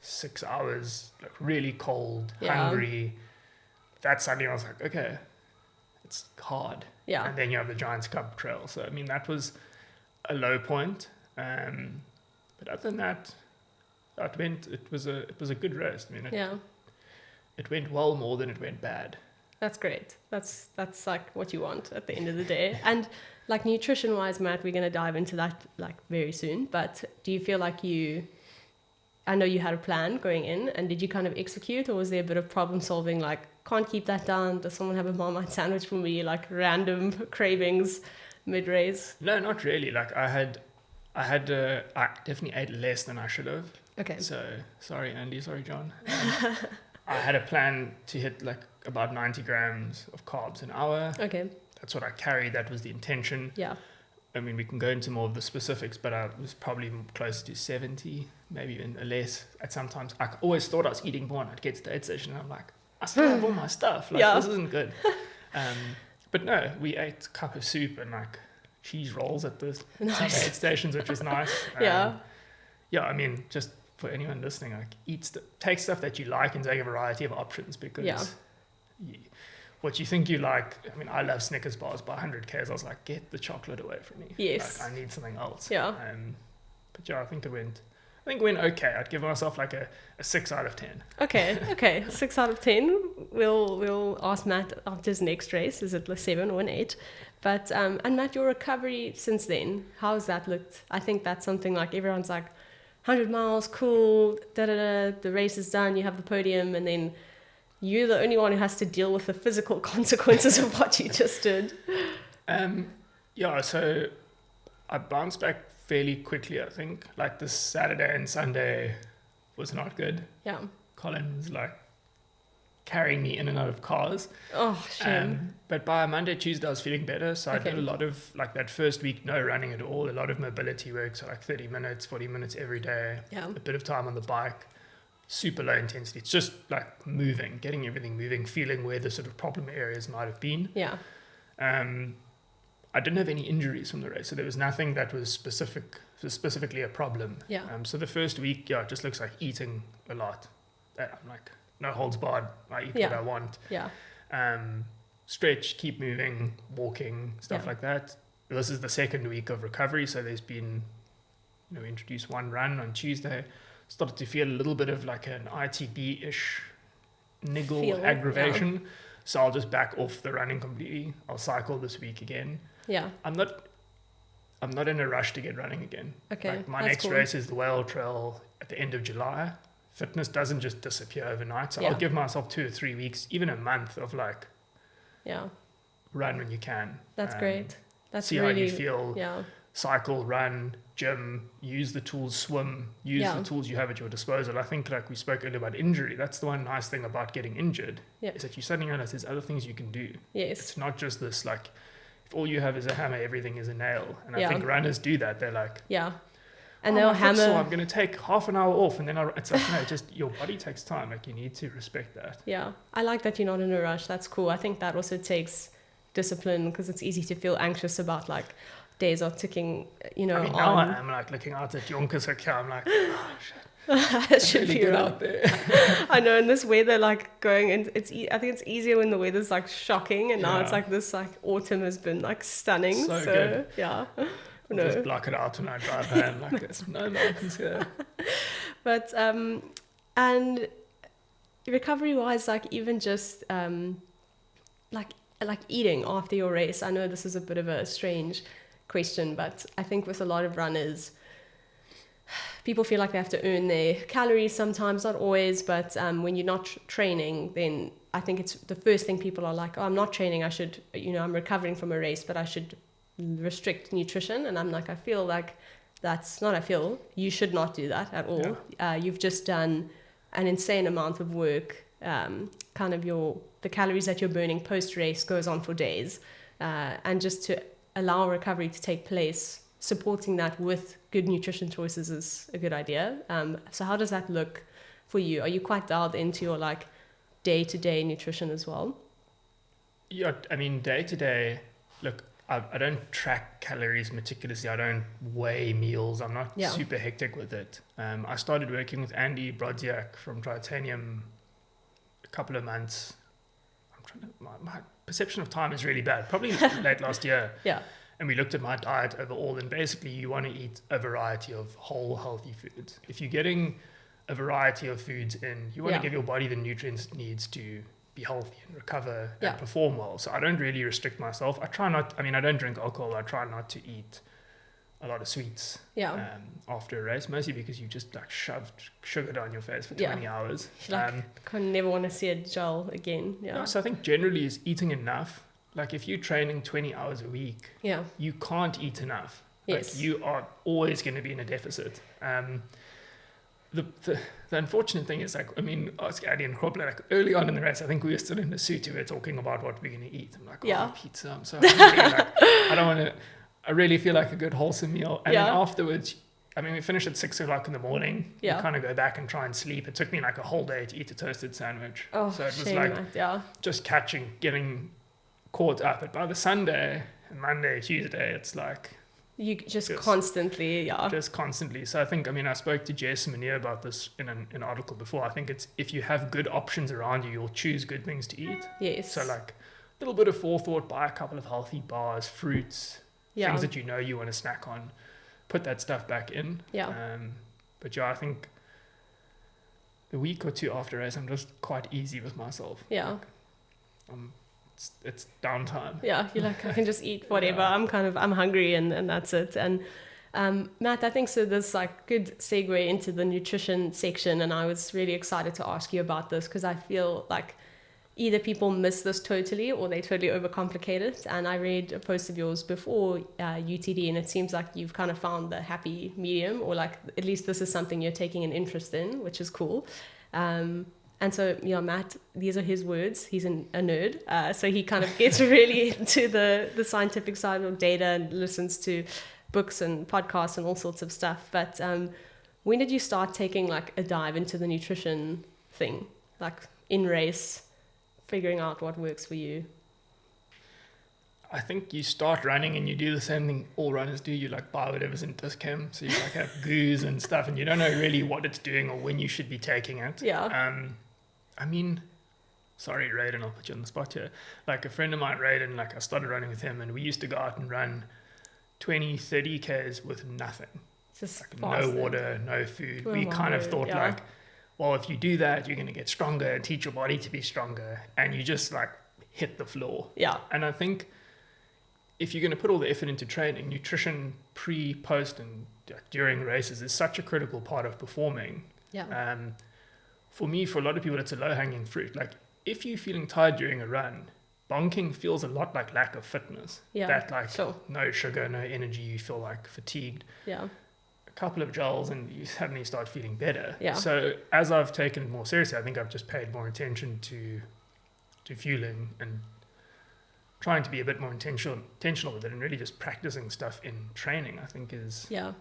6 hours, like really cold, Yeah. hungry. That suddenly I was like, okay, it's hard. Yeah. And then you have the Giants Cup Trail. So, I mean, that was a low point. But other than that, it was a good race. I mean, it went well more than it went bad. That's great. That's like what you want at the end of the day. And like nutrition wise, Matt, we're going to dive into that like very soon. But do you feel like I know you had a plan going in, and did you kind of execute, or was there a bit of problem solving? Like, can't keep that down. Does someone have a Marmite sandwich for me? Like random cravings mid race? No, not really. Like I definitely ate less than I should have. Okay. So sorry, Andy. Sorry, John. I had a plan to hit like about 90 grams of carbs an hour. Okay. That's what I carried. That was the intention. Yeah. I mean, we can go into more of the specifics, but I was probably close to 70, maybe even less at some times. I always thought I was eating more, and I'd get to the aid station and I'm like, I still have all my stuff. Like, this isn't good. But no, we ate a cup of soup and like cheese rolls at the some aid stations, which was nice. Yeah, I mean, just for anyone listening, like take stuff that you like and take a variety of options, because what you think you like. I mean, I love Snickers bars by 100 Ks. I was like, get the chocolate away from me. Yes. Like, I need something else. Yeah. But yeah, I think it went okay. I'd give myself like a 6 out of 10. Okay. 6 out of 10. We'll ask Matt after his next race. Is it a 7 or an 8? But and Matt, your recovery since then, how's that looked? I think that's something like everyone's like 100 miles, cool, the race is done, you have the podium, and then you're the only one who has to deal with the physical consequences of what you just did. So I bounced back fairly quickly, I think. Like this Saturday and Sunday was not good. Yeah. Colin was like carrying me in and out of cars. Oh, shame. But by Monday, Tuesday, I was feeling better. So I did a lot of, like that first week, no running at all, a lot of mobility work. So like 30 minutes, 40 minutes every day, a bit of time on the bike. Super low intensity. It's just like moving, getting everything moving, feeling where the sort of problem areas might have been. Yeah. I didn't have any injuries from the race, so there was nothing that was specifically a problem. Yeah. So the first week, it just looks like eating a lot. I'm like, no holds barred. I eat what I want. Yeah. Stretch, keep moving, walking, stuff like that. This is the second week of recovery, so there's been, we introduced one run on Tuesday. Started to feel a little bit of like an ITB-ish niggle aggravation. Yeah. So I'll just back off the running completely. I'll cycle this week again. Yeah. I'm not in a rush to get running again. Okay. Like my next race is the Whale Trail at the end of July. Fitness doesn't just disappear overnight. So I'll give myself 2 or 3 weeks, even a month of like run when you can. That's great. That's see really, how you feel. Yeah. Cycle, run, gym, use the tools, swim, use the tools you have at your disposal. I think like we spoke earlier about injury. That's the one nice thing about getting injured is that you suddenly realize there's other things you can do. Yes. It's not just this like, if all you have is a hammer, everything is a nail. And I think runners do that. They're like, and they'll hammer. So I'm going to take half an hour off, and then it's like, no, just your body takes time. Like you need to respect that. Yeah. I like that you're not in a rush. That's cool. I think that also takes discipline, because it's easy to feel anxious about like days are ticking, I mean, now I'm like looking out at Yonkers Hotel. I'm like, oh shit. It should be out there. I know, in this weather, like going in, I think it's easier when the weather's like shocking, and now it's like this like autumn has been like stunning. So good. Yeah. I'll just block it out when I drive home. Like it's no mountains here. But and recovery wise, like even just like eating after your race. I know this is a bit of a strange question, but I think with a lot of runners, people feel like they have to earn their calories sometimes, not always, but when you're not training, then I think it's the first thing people are like, oh, I'm not training, I should, I'm recovering from a race, but I should restrict nutrition. And I'm like, I feel like you should not do that at all. You've just done an insane amount of work. Kind of the calories that you're burning post-race goes on for days. And just to allow recovery to take place supporting that with good nutrition choices is a good idea. So how does that look for you? Are you quite dialed into your like day-to-day nutrition as well? Yeah, I mean, day to day, look, I don't track calories meticulously. I don't weigh meals. I'm not super hectic with it. I started working with Andy Brodziak from Tritanium a couple of months. My perception of time is really bad. Probably late last year. Yeah. And we looked at my diet overall, and basically you want to eat a variety of whole healthy foods. If you're getting a variety of foods in, you want to give your body the nutrients it needs to be healthy and recover and perform well. So I don't really restrict myself. I don't drink alcohol. I try not to eat a lot of sweets after a race, mostly because you just like shoved sugar down your face for 20 hours. I never want to see a gel again. So I think generally is eating enough. Like if you're training 20 hours a week, you can't eat enough. Yes. Like you are always going to be in a deficit. The unfortunate thing is, like, I mean, ask Addy and Kroppler, like early on in the race, I think we were still in the suit, we were talking about what we're going to eat. I'm like, pizza, I'm so hungry. Like, I really feel like a good wholesome meal. And then afterwards, I mean, we finished at 6 o'clock in the morning. You kind of go back and try and sleep. It took me like a whole day to eat a toasted sandwich. Oh, so it was just getting caught up. But by the Sunday, Monday, Tuesday, it's like... You just constantly. Just constantly. So I think, I spoke to Jess Mania about this in an article before. I think it's, if you have good options around you, you'll choose good things to eat. Yes. So like a little bit of forethought, buy a couple of healthy bars, fruits, things that you know you want to snack on, put that stuff back in. But I think the week or two after race, I'm just quite easy with myself. Yeah. Like, it's downtime. Yeah, you're like, I can just eat whatever. I'm hungry and that's it. And Matt, I think so there's like good segue into the nutrition section, and I was really excited to ask you about this because I feel like either people miss this totally or they totally overcomplicate it. And I read a post of yours before UTD, and it seems like you've kind of found the happy medium, or like at least this is something you're taking an interest in, which is cool. And so, Matt, these are his words. He's a nerd. So he kind of gets really into the scientific side of data and listens to books and podcasts and all sorts of stuff. But when did you start taking like a dive into the nutrition thing? Like in race, figuring out what works for you? I think you start running and you do the same thing all runners do. You like buy whatever's in Discam. So you like have goos and stuff, and you don't know really what it's doing or when you should be taking it. Sorry, Raiden, I'll put you on the spot here. Like a friend of mine, Raiden, like I started running with him, and we used to go out and run 20, 30 Ks with nothing. Just like no water, no food. We kind of thought like, well, if you do that, you're going to get stronger and teach your body to be stronger. And you just like hit the floor. Yeah. And I think if you're going to put all the effort into training, nutrition pre, post, and during races is such a critical part of performing. Yeah. For me, for a lot of people, it's a low-hanging fruit. Like, if you're feeling tired during a run, bonking feels a lot like lack of fitness. Yeah, that, like, no sugar, no energy, you feel, like, fatigued. Yeah. A couple of gels and you suddenly start feeling better. Yeah. So, as I've taken it more seriously, I think I've just paid more attention to fueling and trying to be a bit more intentional with it, and really just practicing stuff in training, I think is... Yeah.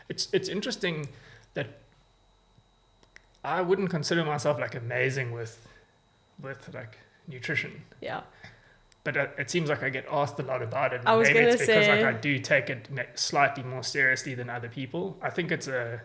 It's interesting that I wouldn't consider myself like amazing with like nutrition. Yeah. But it seems like I get asked a lot about it. I was maybe it's because say, like I do take it slightly more seriously than other people. I think it's a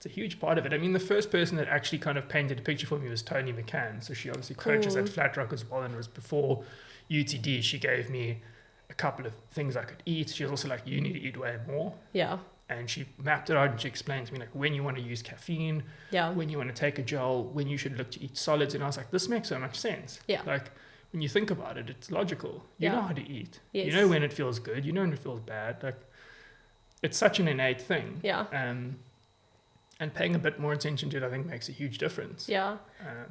huge part of it. I mean, the first person that actually kind of painted a picture for me was Tony McCann. So she obviously coaches at Flat Rock as well, and it was before UTD. She gave me a couple of things I could eat. She was also like, you need to eat way more. Yeah. And she mapped it out and she explained to me like when you want to use caffeine, when you want to take a gel, when you should look to eat solids. And I was like, this makes so much sense. Yeah. Like when you think about it, it's logical. You know how to eat. Yes. You know when it feels good. You know when it feels bad. Like it's such an innate thing. Yeah. And paying a bit more attention to it, I think, makes a huge difference. Yeah.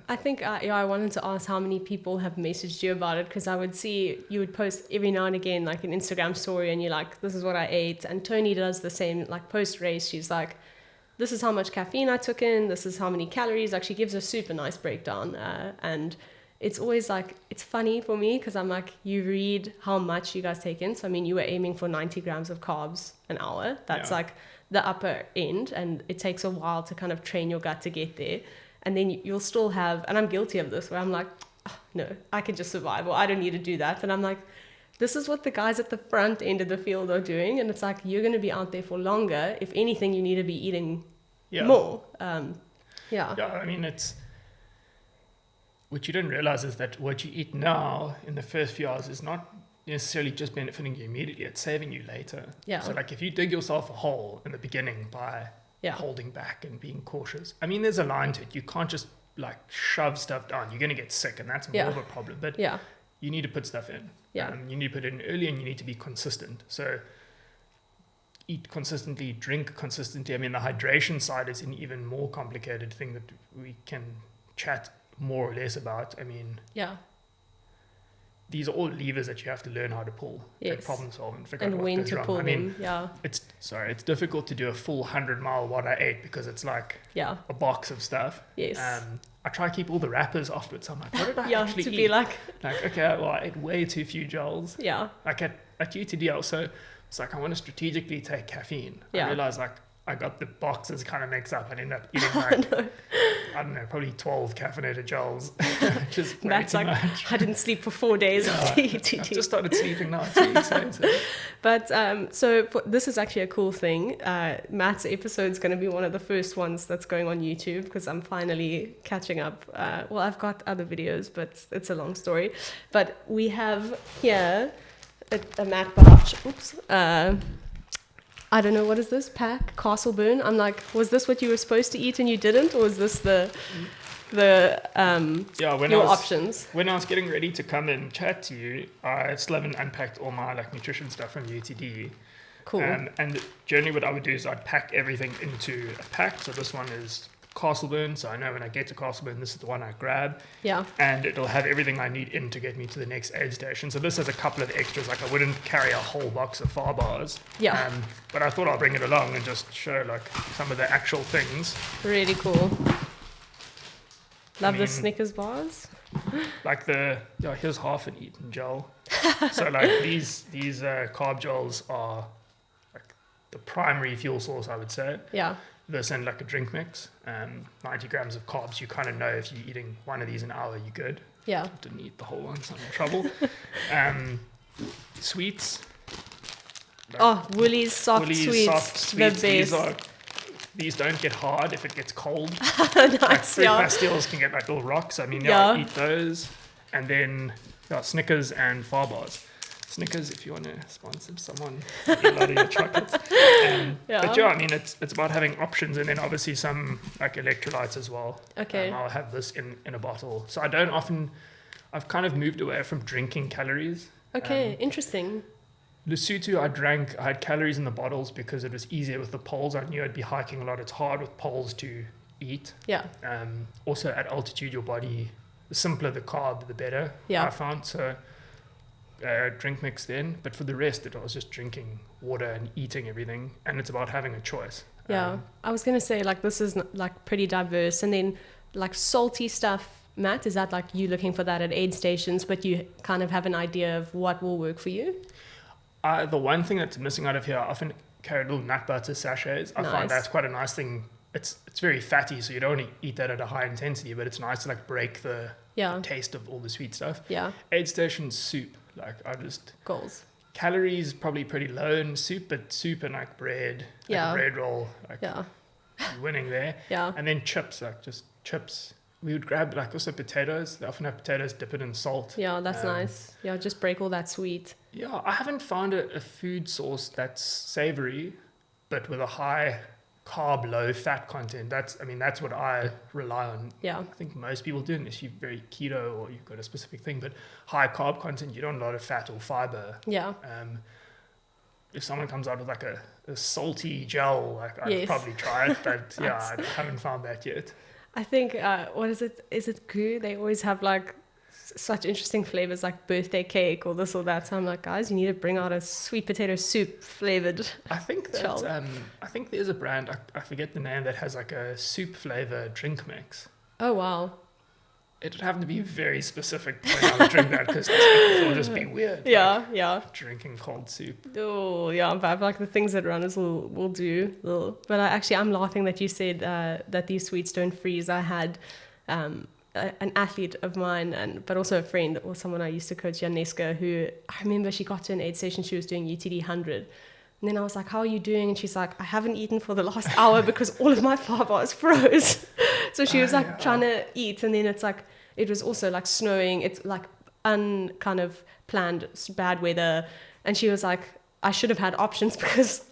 I think, I wanted to ask how many people have messaged you about it, because I would see you would post every now and again, like an Instagram story, and you're like, this is what I ate. And Tony does the same, like post-race, she's like, this is how much caffeine I took in, this is how many calories. Like she gives a super nice breakdown. And it's always like, it's funny for me because I'm like, you read how much you guys take in. So, I mean, you were aiming for 90 grams of carbs an hour. That's like the upper end. And it takes a while to kind of train your gut to get there. And then you'll still have, and I'm guilty of this, where I'm like, oh, no, I can just survive, or I don't need to do that. And I'm like, this is what the guys at the front end of the field are doing. And it's like, you're going to be out there for longer. If anything, you need to be eating more. Yeah, I mean, it's, what you don't realize is that what you eat now in the first few hours is not necessarily just benefiting you immediately, it's saving you later. So like if you dig yourself a hole in the beginning by holding back and being cautious, I mean, there's a line to it. You can't just like shove stuff down. You're going to get sick, and that's more of a problem. But you need to put stuff in. You need to put it in early, and you need to be consistent. So eat consistently, drink consistently. I mean, the hydration side is an even more complicated thing that we can chat more or less about. I mean, these are all levers that you have to learn how to pull and problem solve and figure out what goes wrong. I mean, it's difficult to do a full 100-mile what I ate because it's like a box of stuff. I try to keep all the wrappers afterwards. I'm like, what did I actually eat? Be like, okay, well, I ate way too few gels. Like at UTD also, it's like I want to strategically take caffeine. I realized like I got the boxes kind of mixed up and ended up eating like, I don't know, probably 12 caffeinated gels. Just that's like, much. I didn't sleep for 4 days after UTD. I just started sleeping now too. But so this is actually a cool thing. Matt's episode is going to be one of the first ones that's going on YouTube because I'm finally catching up. Well, I've got other videos, but it's a long story. But we have here a Matt Bouch. Oops. I don't know, what is this? Pack? Castle burn? I'm like, was this what you were supposed to eat and you didn't? Or was this your options? When I was getting ready to come and chat to you, I still haven't unpacked all my like nutrition stuff from UTD. Cool. And generally what I would do is I'd pack everything into a pack. So this one is Castleburn, so I know when I get to Castleburn, this is the one I grab. And it'll have everything I need in to get me to the next aid station. So this has a couple of extras, like I wouldn't carry a whole box of far bars. But I thought I'll bring it along and just show like some of the actual things. Really cool. Love the Snickers bars. Like here's half an Eaton gel. So like these carb gels are like the primary fuel source, I would say. This and like a drink mix, 90 grams of carbs. You kind of know if you're eating one of these an hour, you're good. I didn't eat the whole one, so I'm in trouble. Sweets. Like Woolies soft sweets. The best. These don't get hard if it gets cold. Nice, like fruit pastilles can get like little rocks. I mean, eat those. And then Snickers and far bars. Snickers, if you want to sponsor someone, eat a lot of your chocolates. But I mean, it's about having options, and then obviously some like electrolytes as well. I'll have this in a bottle. So I've kind of moved away from drinking calories. Interesting. Lesotho, I had calories in the bottles because it was easier with the poles. I knew I'd be hiking a lot. It's hard with poles to eat. Also at altitude, your body, the simpler the carb, the better, I found. So drink mix then, but for the rest it was just drinking water and eating everything, and it's about having a choice. I was gonna say like this is like pretty diverse, and then like salty stuff. Matt, is that like you looking for that at aid stations, but you kind of have an idea of what will work for you? The one thing that's missing out of here, I often carry little nut butter sachets. I find that's quite a nice thing. It's very fatty, so you don't want to eat that at a high intensity, but it's nice to like break the taste of all the sweet stuff. Aid station soup. Like I just goals. Calories probably pretty low in soup, but soup and like bread, like a bread roll, like you're winning there. And then chips, like just chips. We would grab like also potatoes. They often have potatoes, dip it in salt. That's nice. Just break all that sweet. I haven't found a food source that's savory, but with a high carb, low fat content. That's what I rely on. I think most people do, unless you're very keto or you've got a specific thing, but high carb content, you don't want a lot of fat or fiber. If someone comes out with like a salty gel, like I'd probably try it, but I haven't found that yet. I think, what is it? Is it goo? They always have like such interesting flavors, like birthday cake or this or that. So I'm like, guys, you need to bring out a sweet potato soup flavored. I think that I think there's a brand, I forget the name, that has like a soup flavor drink mix. Oh wow! It'd have to be very specific when I would drink that, because it'll just be weird. Yeah. Drinking cold soup. Oh, yeah, but like the things that runners will do. But I'm laughing that you said that these sweets don't freeze. I had an athlete of mine, but also a friend or someone I used to coach, Janeska, who I remember she got to an aid station, she was doing UTD 100. And then I was like, how are you doing? And she's like, I haven't eaten for the last hour because all of my flour bars froze. So she was like trying to eat. And then it was also like snowing. It's like kind of planned bad weather. And she was like, I should have had options because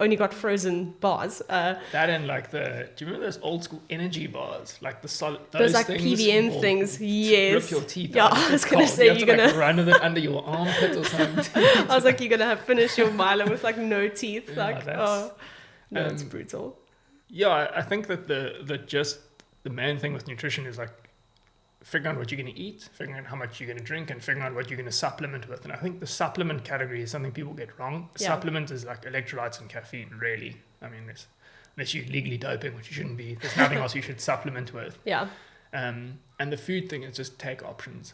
only got frozen bars. That and like do you remember those old school energy bars? Like those like PVM things, yes. Rip your teeth out. I was going to say, you're going to run with it under your armpit or something. I was like, you're going to have finished your Milo with like no teeth. It's brutal. Yeah, I think that the main thing with nutrition is like figuring out what you're going to eat, figuring out how much you're going to drink, and figuring out what you're going to supplement with. And I think the supplement category is something people get wrong. Supplement is like electrolytes and caffeine, really. I mean, unless you're legally doping, which you shouldn't be, there's nothing else you should supplement with. Yeah. And the food thing is just take options.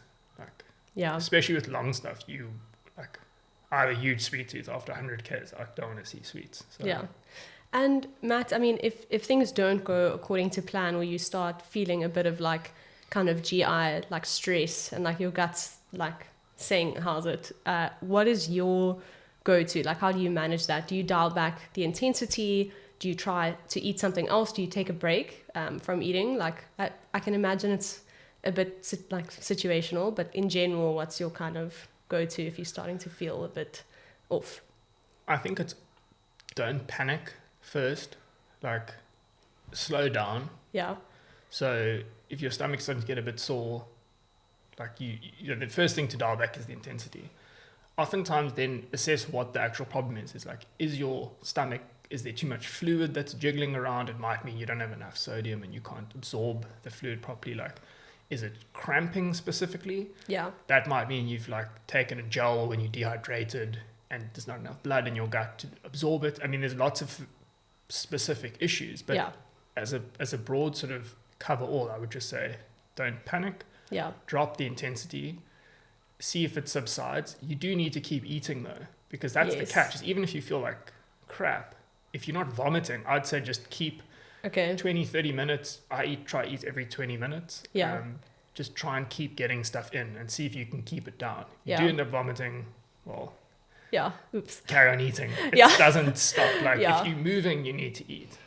Yeah. Especially with long stuff, I have a huge sweet tooth after 100 Ks. I don't want to see sweets. So. Yeah. And Matt, I mean, if things don't go according to plan, or you start feeling a bit of like kind of GI like stress and like your guts like saying how's it, what is your go-to? Like, how do you manage that? Do you dial back the intensity? Do you try to eat something else? Do you take a break from eating? Like I can imagine it's a bit like situational, but in general, what's your kind of go-to if you're starting to feel a bit off? I think it's don't panic first, like slow down. Yeah. So if your stomach's starting to get a bit sore, like you know, the first thing to dial back is the intensity. Oftentimes then assess what the actual problem is. It's like, is your stomach, is there too much fluid that's jiggling around? It might mean you don't have enough sodium and you can't absorb the fluid properly. Like, is it cramping specifically? Yeah. That might mean you've like taken a gel when you're dehydrated and there's not enough blood in your gut to absorb it. I mean, there's lots of specific issues, but as a broad sort of cover all, I would just say don't panic. Yeah. Drop the intensity. See if it subsides. You do need to keep eating though, because that's the catch. Is even if you feel like crap, if you're not vomiting, I'd say just keep 20-30 minutes. Try eat every 20 minutes. Yeah. Just try and keep getting stuff in and see if you can keep it down. If you do end up vomiting, well, oops, carry on eating. It doesn't stop. Like if you're moving, you need to eat.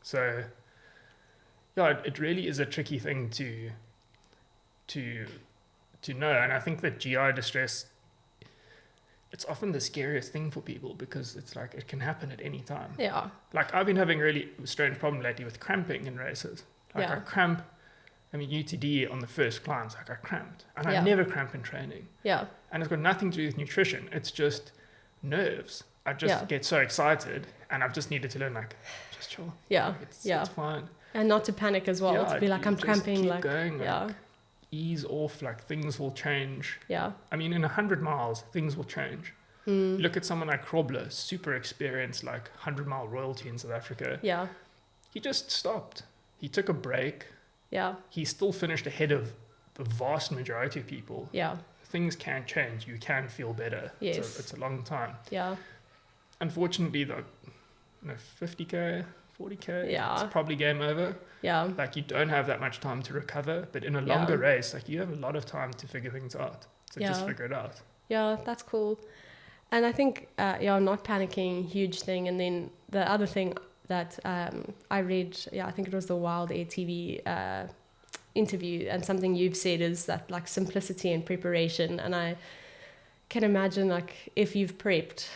So it really is a tricky thing to know. And I think that GI distress, it's often the scariest thing for people because it's like it can happen at any time. Yeah. Like I've been having a really strange problem lately with cramping in races. Like I cramp. I mean, UTD on the first climbs, like I cramped. And I never cramp in training. Yeah. And it's got nothing to do with nutrition. It's just nerves. I just get so excited and I've just needed to learn like, just chill. Yeah. It's fine. And not to panic as well. To be like, I'm cramping. Keep like going, like, ease off, like things will change. Yeah. I mean, in 100 miles, things will change. Look at someone like Krobler, super experienced, like 100-mile royalty in South Africa. Yeah. He just stopped. He took a break. Yeah. He still finished ahead of the vast majority of people. Yeah. Things can change. You can feel better. Yes. So it's a long time. Yeah. Unfortunately, though, 50K, 40K, it's probably game over. Yeah. Like you don't have that much time to recover, but in a longer race, like you have a lot of time to figure things out. So just figure it out. Yeah, that's cool. And I think, not panicking, huge thing. And then the other thing that I read, I think it was the Wild Air TV interview, and something you've said is that like simplicity and preparation. And I can imagine like if you've prepped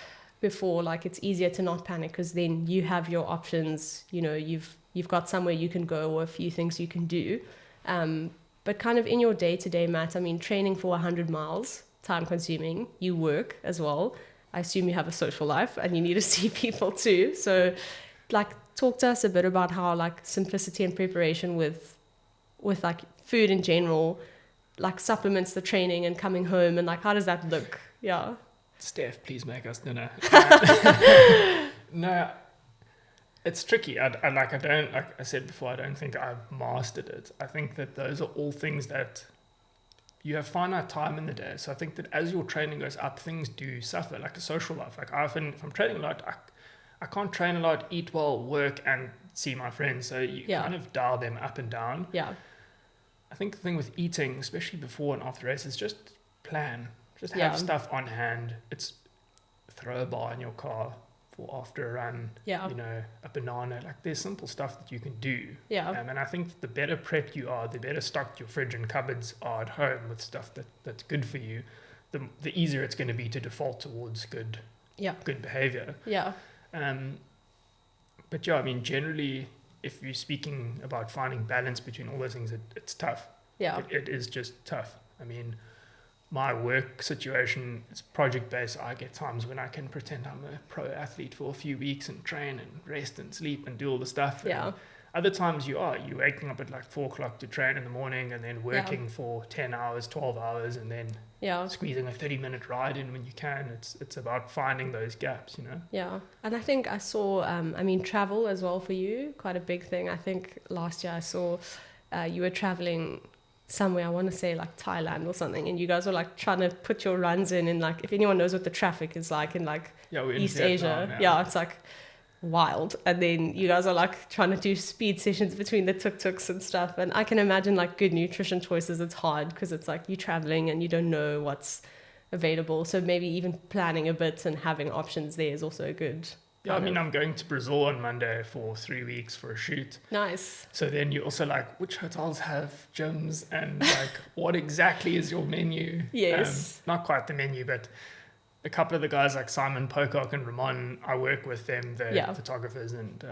before, like it's easier to not panic because then you have your options, you've got somewhere you can go or a few things you can do. But kind of in your day-to-day, Matt, I mean, training for 100 miles, time consuming, you work as well. I assume you have a social life and you need to see people too. So like talk to us a bit about how like simplicity and preparation with like food in general, like supplements the training and coming home, and like how does that look? Yeah. Steph, please make us dinner. No, it's tricky. Like I said before, I don't think I've mastered it. I think that those are all things that you have finite time in the day. So I think that as your training goes up, things do suffer, like a social life. Like if I'm training a lot, I can't train a lot, eat well, work, and see my friends. So you kind of dial them up and down. Yeah. I think the thing with eating, especially before and after race, is just plan. Just have stuff on hand. It's throw a bar in your car for after a run. Yeah. You know, a banana. Like there's simple stuff that you can do. Yeah. And I think the better prepped you are, the better stocked your fridge and cupboards are at home with stuff that's good for you, the easier it's going to be to default towards good behavior. Yeah. But yeah, I mean, generally, if you're speaking about finding balance between all those things, it's tough. Yeah. It is just tough. I mean, my work situation is project based. I get times when I can pretend I'm a pro athlete for a few weeks and train and rest and sleep and do all the stuff. Yeah. And other times you're waking up at like 4 o'clock to train in the morning and then working for 10 hours, 12 hours, and then squeezing a 30-minute ride in when you can. It's about finding those gaps, you know? Yeah. And I think I saw, travel as well for you, quite a big thing. I think last year I saw you were traveling somewhere, I want to say like Thailand or something, and you guys were like trying to put your runs in like, if anyone knows what the traffic is like in like East Asia, it's like wild. And then you guys are like trying to do speed sessions between the tuk-tuks and stuff, and I can imagine like good nutrition choices, it's hard because it's like you're traveling and you don't know what's available, so maybe even planning a bit and having options there is also a good. Yeah, I mean, I'm going to Brazil on Monday for 3 weeks for a shoot. Nice. So then you also like, which hotels have gyms and like, what exactly is your menu? Yes. Not quite the menu, but a couple of the guys like Simon Pocock and Ramon, I work with them, they're photographers and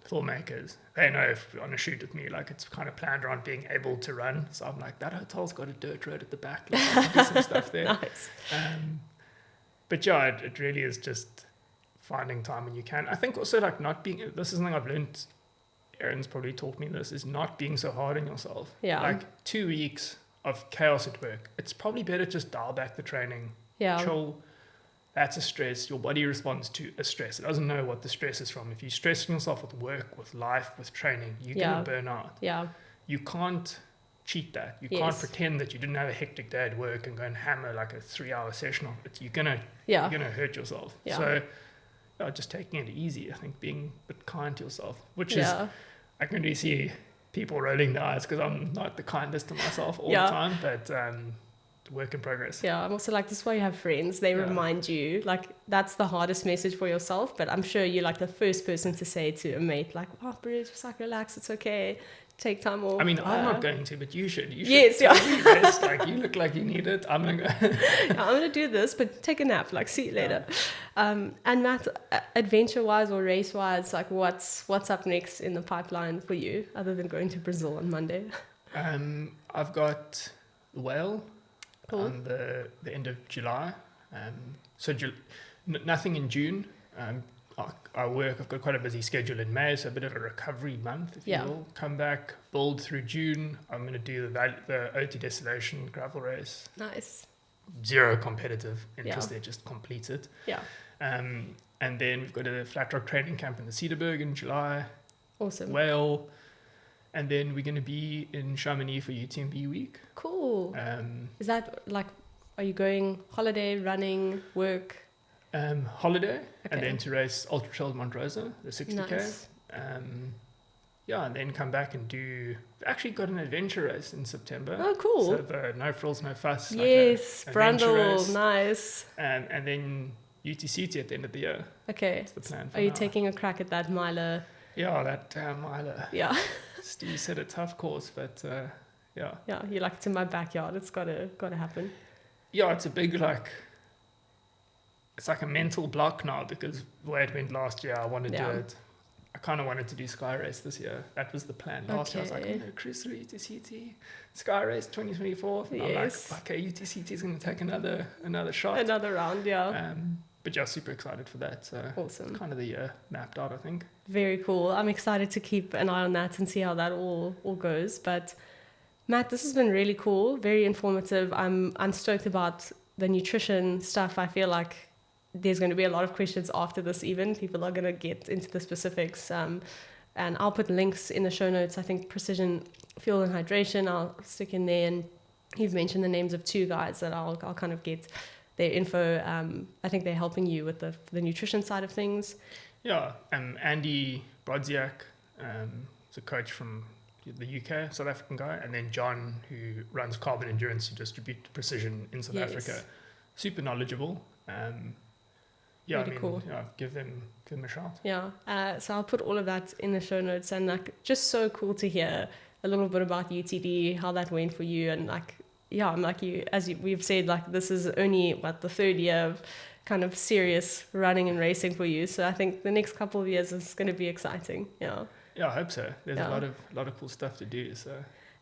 filmmakers. They know if you're on a shoot with me, like it's kind of planned around being able to run. So I'm like, that hotel's got a dirt road at the back. Let's do some stuff there. Nice. But yeah, it really is just finding time when you can. I think also like this is something I've learned, Erin's probably taught me this, is not being so hard on yourself. Yeah. Like 2 weeks of chaos at work, it's probably better just dial back the training. Yeah. Chill. That's a stress. Your body responds to a stress. It doesn't know what the stress is from. If you're stressing yourself with work, with life, with training, you're going to burn out. Yeah. You can't cheat that. You can't pretend that you didn't have a hectic day at work and go and hammer like a 3-hour session of it. You're gonna hurt yourself. Yeah. So just taking it easy, I think, being a bit kind to yourself, which is, I can really see people rolling their eyes because I'm not the kindest to myself all the time, but work in progress. Yeah, I'm also like, this is why you have friends. They remind you, like, that's the hardest message for yourself, but I'm sure you're like the first person to say to a mate, like, oh, Bruce, just like relax, it's okay, take time off. I mean, I'm not going to, but you should. Yes, rest. Like, you look like you need it. I'm gonna go. I'm gonna do this, but take a nap. Like, see you later. And Matt, adventure-wise or race-wise, like, what's up next in the pipeline for you, other than going to Brazil on Monday? I've got the Whale on Cool. the end of July. So nothing in June. I work, I've got quite a busy schedule in May, so a bit of a recovery month, if you will. Come back, build through June. I'm going to do the OT Destination gravel race. Nice. Zero competitive interest there, just complete it. Yeah. And then we've got a flat rock training camp in the Cedarburg in July. Awesome. Whale. And then we're going to be in Chamonix for UTMB week. Cool. Is that like, are you going holiday, running, work? Holiday, and then to race Ultra Trail Mont Rosa, the 60K. Nice. And then come back and actually got an adventure race in September. Oh, cool. So the No Frills, No Fuss. Yes, like Brundle, nice. And then UTCT at the end of the year. Okay. That's the plan for Are you now. taking a crack at that miler? Yeah, that miler. Yeah. Steve said a tough course, but yeah. Yeah, you're like, it's in my backyard. It's gotta happen. Yeah, it's a big it's like a mental block now because the way it went last year, I want to do it. I kind of wanted to do Sky Race this year. That was the plan. Last year I was like, cruise through UTCT, Sky Race 2024. And I'm like, okay, UTCT is going to take another shot. Another round, yeah. But yeah, super excited for that. So awesome. Kind of the year mapped out, I think. Very cool. I'm excited to keep an eye on that and see how that all goes. But Matt, this has been really cool, very informative. I'm stoked about the nutrition stuff. I feel like there's going to be a lot of questions after this even. People are going to get into the specifics. And I'll put links in the show notes. I think Precision Fuel and Hydration, I'll stick in there. And you've mentioned the names of 2 guys that I'll kind of get their info. I think they're helping you with the nutrition side of things. Yeah, Andy Brodziak, is a coach from the UK, South African guy, and then John, who runs Carbon Endurance, who distribute Precision in South Africa. Super knowledgeable. Yeah, really cool. Yeah, give them a shout. Yeah, so I'll put all of that in the show notes, and like just so cool to hear a little bit about UTD, how that went for you, and like I'm like we've said, like this is only the 3rd year of kind of serious running and racing for you. So I think the next couple of years is going to be exciting. Yeah. Yeah, I hope so. There's a lot of cool stuff to do. So.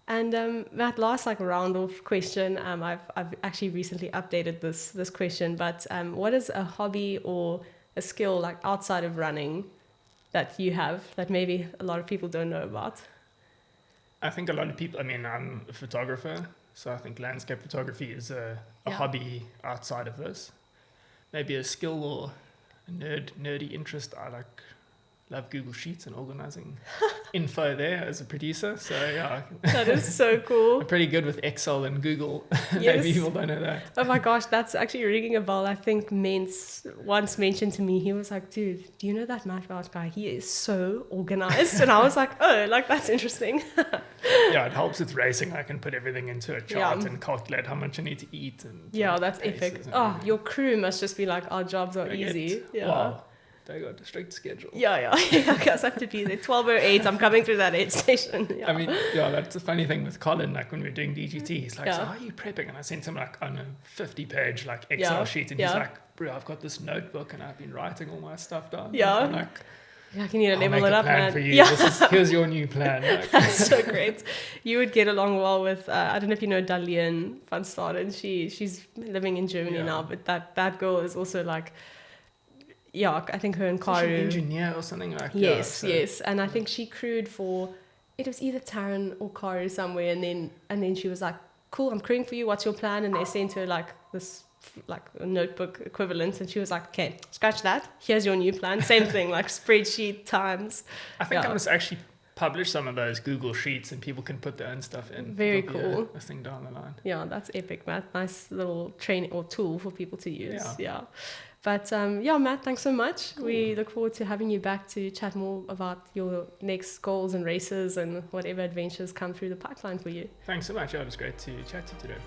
And Matt, last round off question. I've actually recently updated this question, but what is a hobby or a skill like outside of running that you have that maybe a lot of people don't know about? I think a lot of people. I mean, I'm a photographer, so I think landscape photography is a hobby outside of this. Maybe a skill or a nerdy interest. I love Google Sheets and organizing info there as a producer. So yeah, that is so cool. I'm pretty good with Excel and Google. Yes. Maybe people don't know that. Oh my gosh, that's actually ringing a bell. I think Mence once mentioned to me, he was like, dude, do you know that Matt Bouch guy? He is so organized. And I was like, oh, like that's interesting. Yeah, it helps with racing. I can put everything into a chart and calculate how much I need to eat. And that's epic. Oh, your crew must just be like, our jobs are easy. Wow. They got a strict schedule. Yeah. I guess I have to be there. 12:08. I'm coming through that aid station. Yeah. I mean, that's the funny thing with Colin. Like when we were doing DGT, he's like, "So how are you prepping?" And I sent him like on a 50-page like Excel sheet, and he's like, "Bro, I've got this notebook and I've been writing all my stuff down." Yeah. I'm like, you need to level it up, man. For you. Yeah. Here's your new plan. Like, that's so great. You would get along well with. I don't know if you know Dalian van Staden. She's living in Germany now, but that girl is also like. Yeah, I think her and Karu... She's an engineer or something like that. Yes. And I think she crewed for... It was either Taryn or Karu somewhere. And then she was like, cool, I'm crewing for you. What's your plan? And they sent her like this like a notebook equivalent. And she was like, okay, scratch that. Here's your new plan. Same thing, like spreadsheet times. I think I must actually publish some of those Google Sheets and people can put their own stuff in. Very cool. A thing down the line. Yeah, that's epic, Matt. Nice little training or tool for people to use. Yeah. But Matt, thanks so much. Cool. We look forward to having you back to chat more about your next goals and races and whatever adventures come through the pipeline for you. Thanks so much. It was great to chat to you today.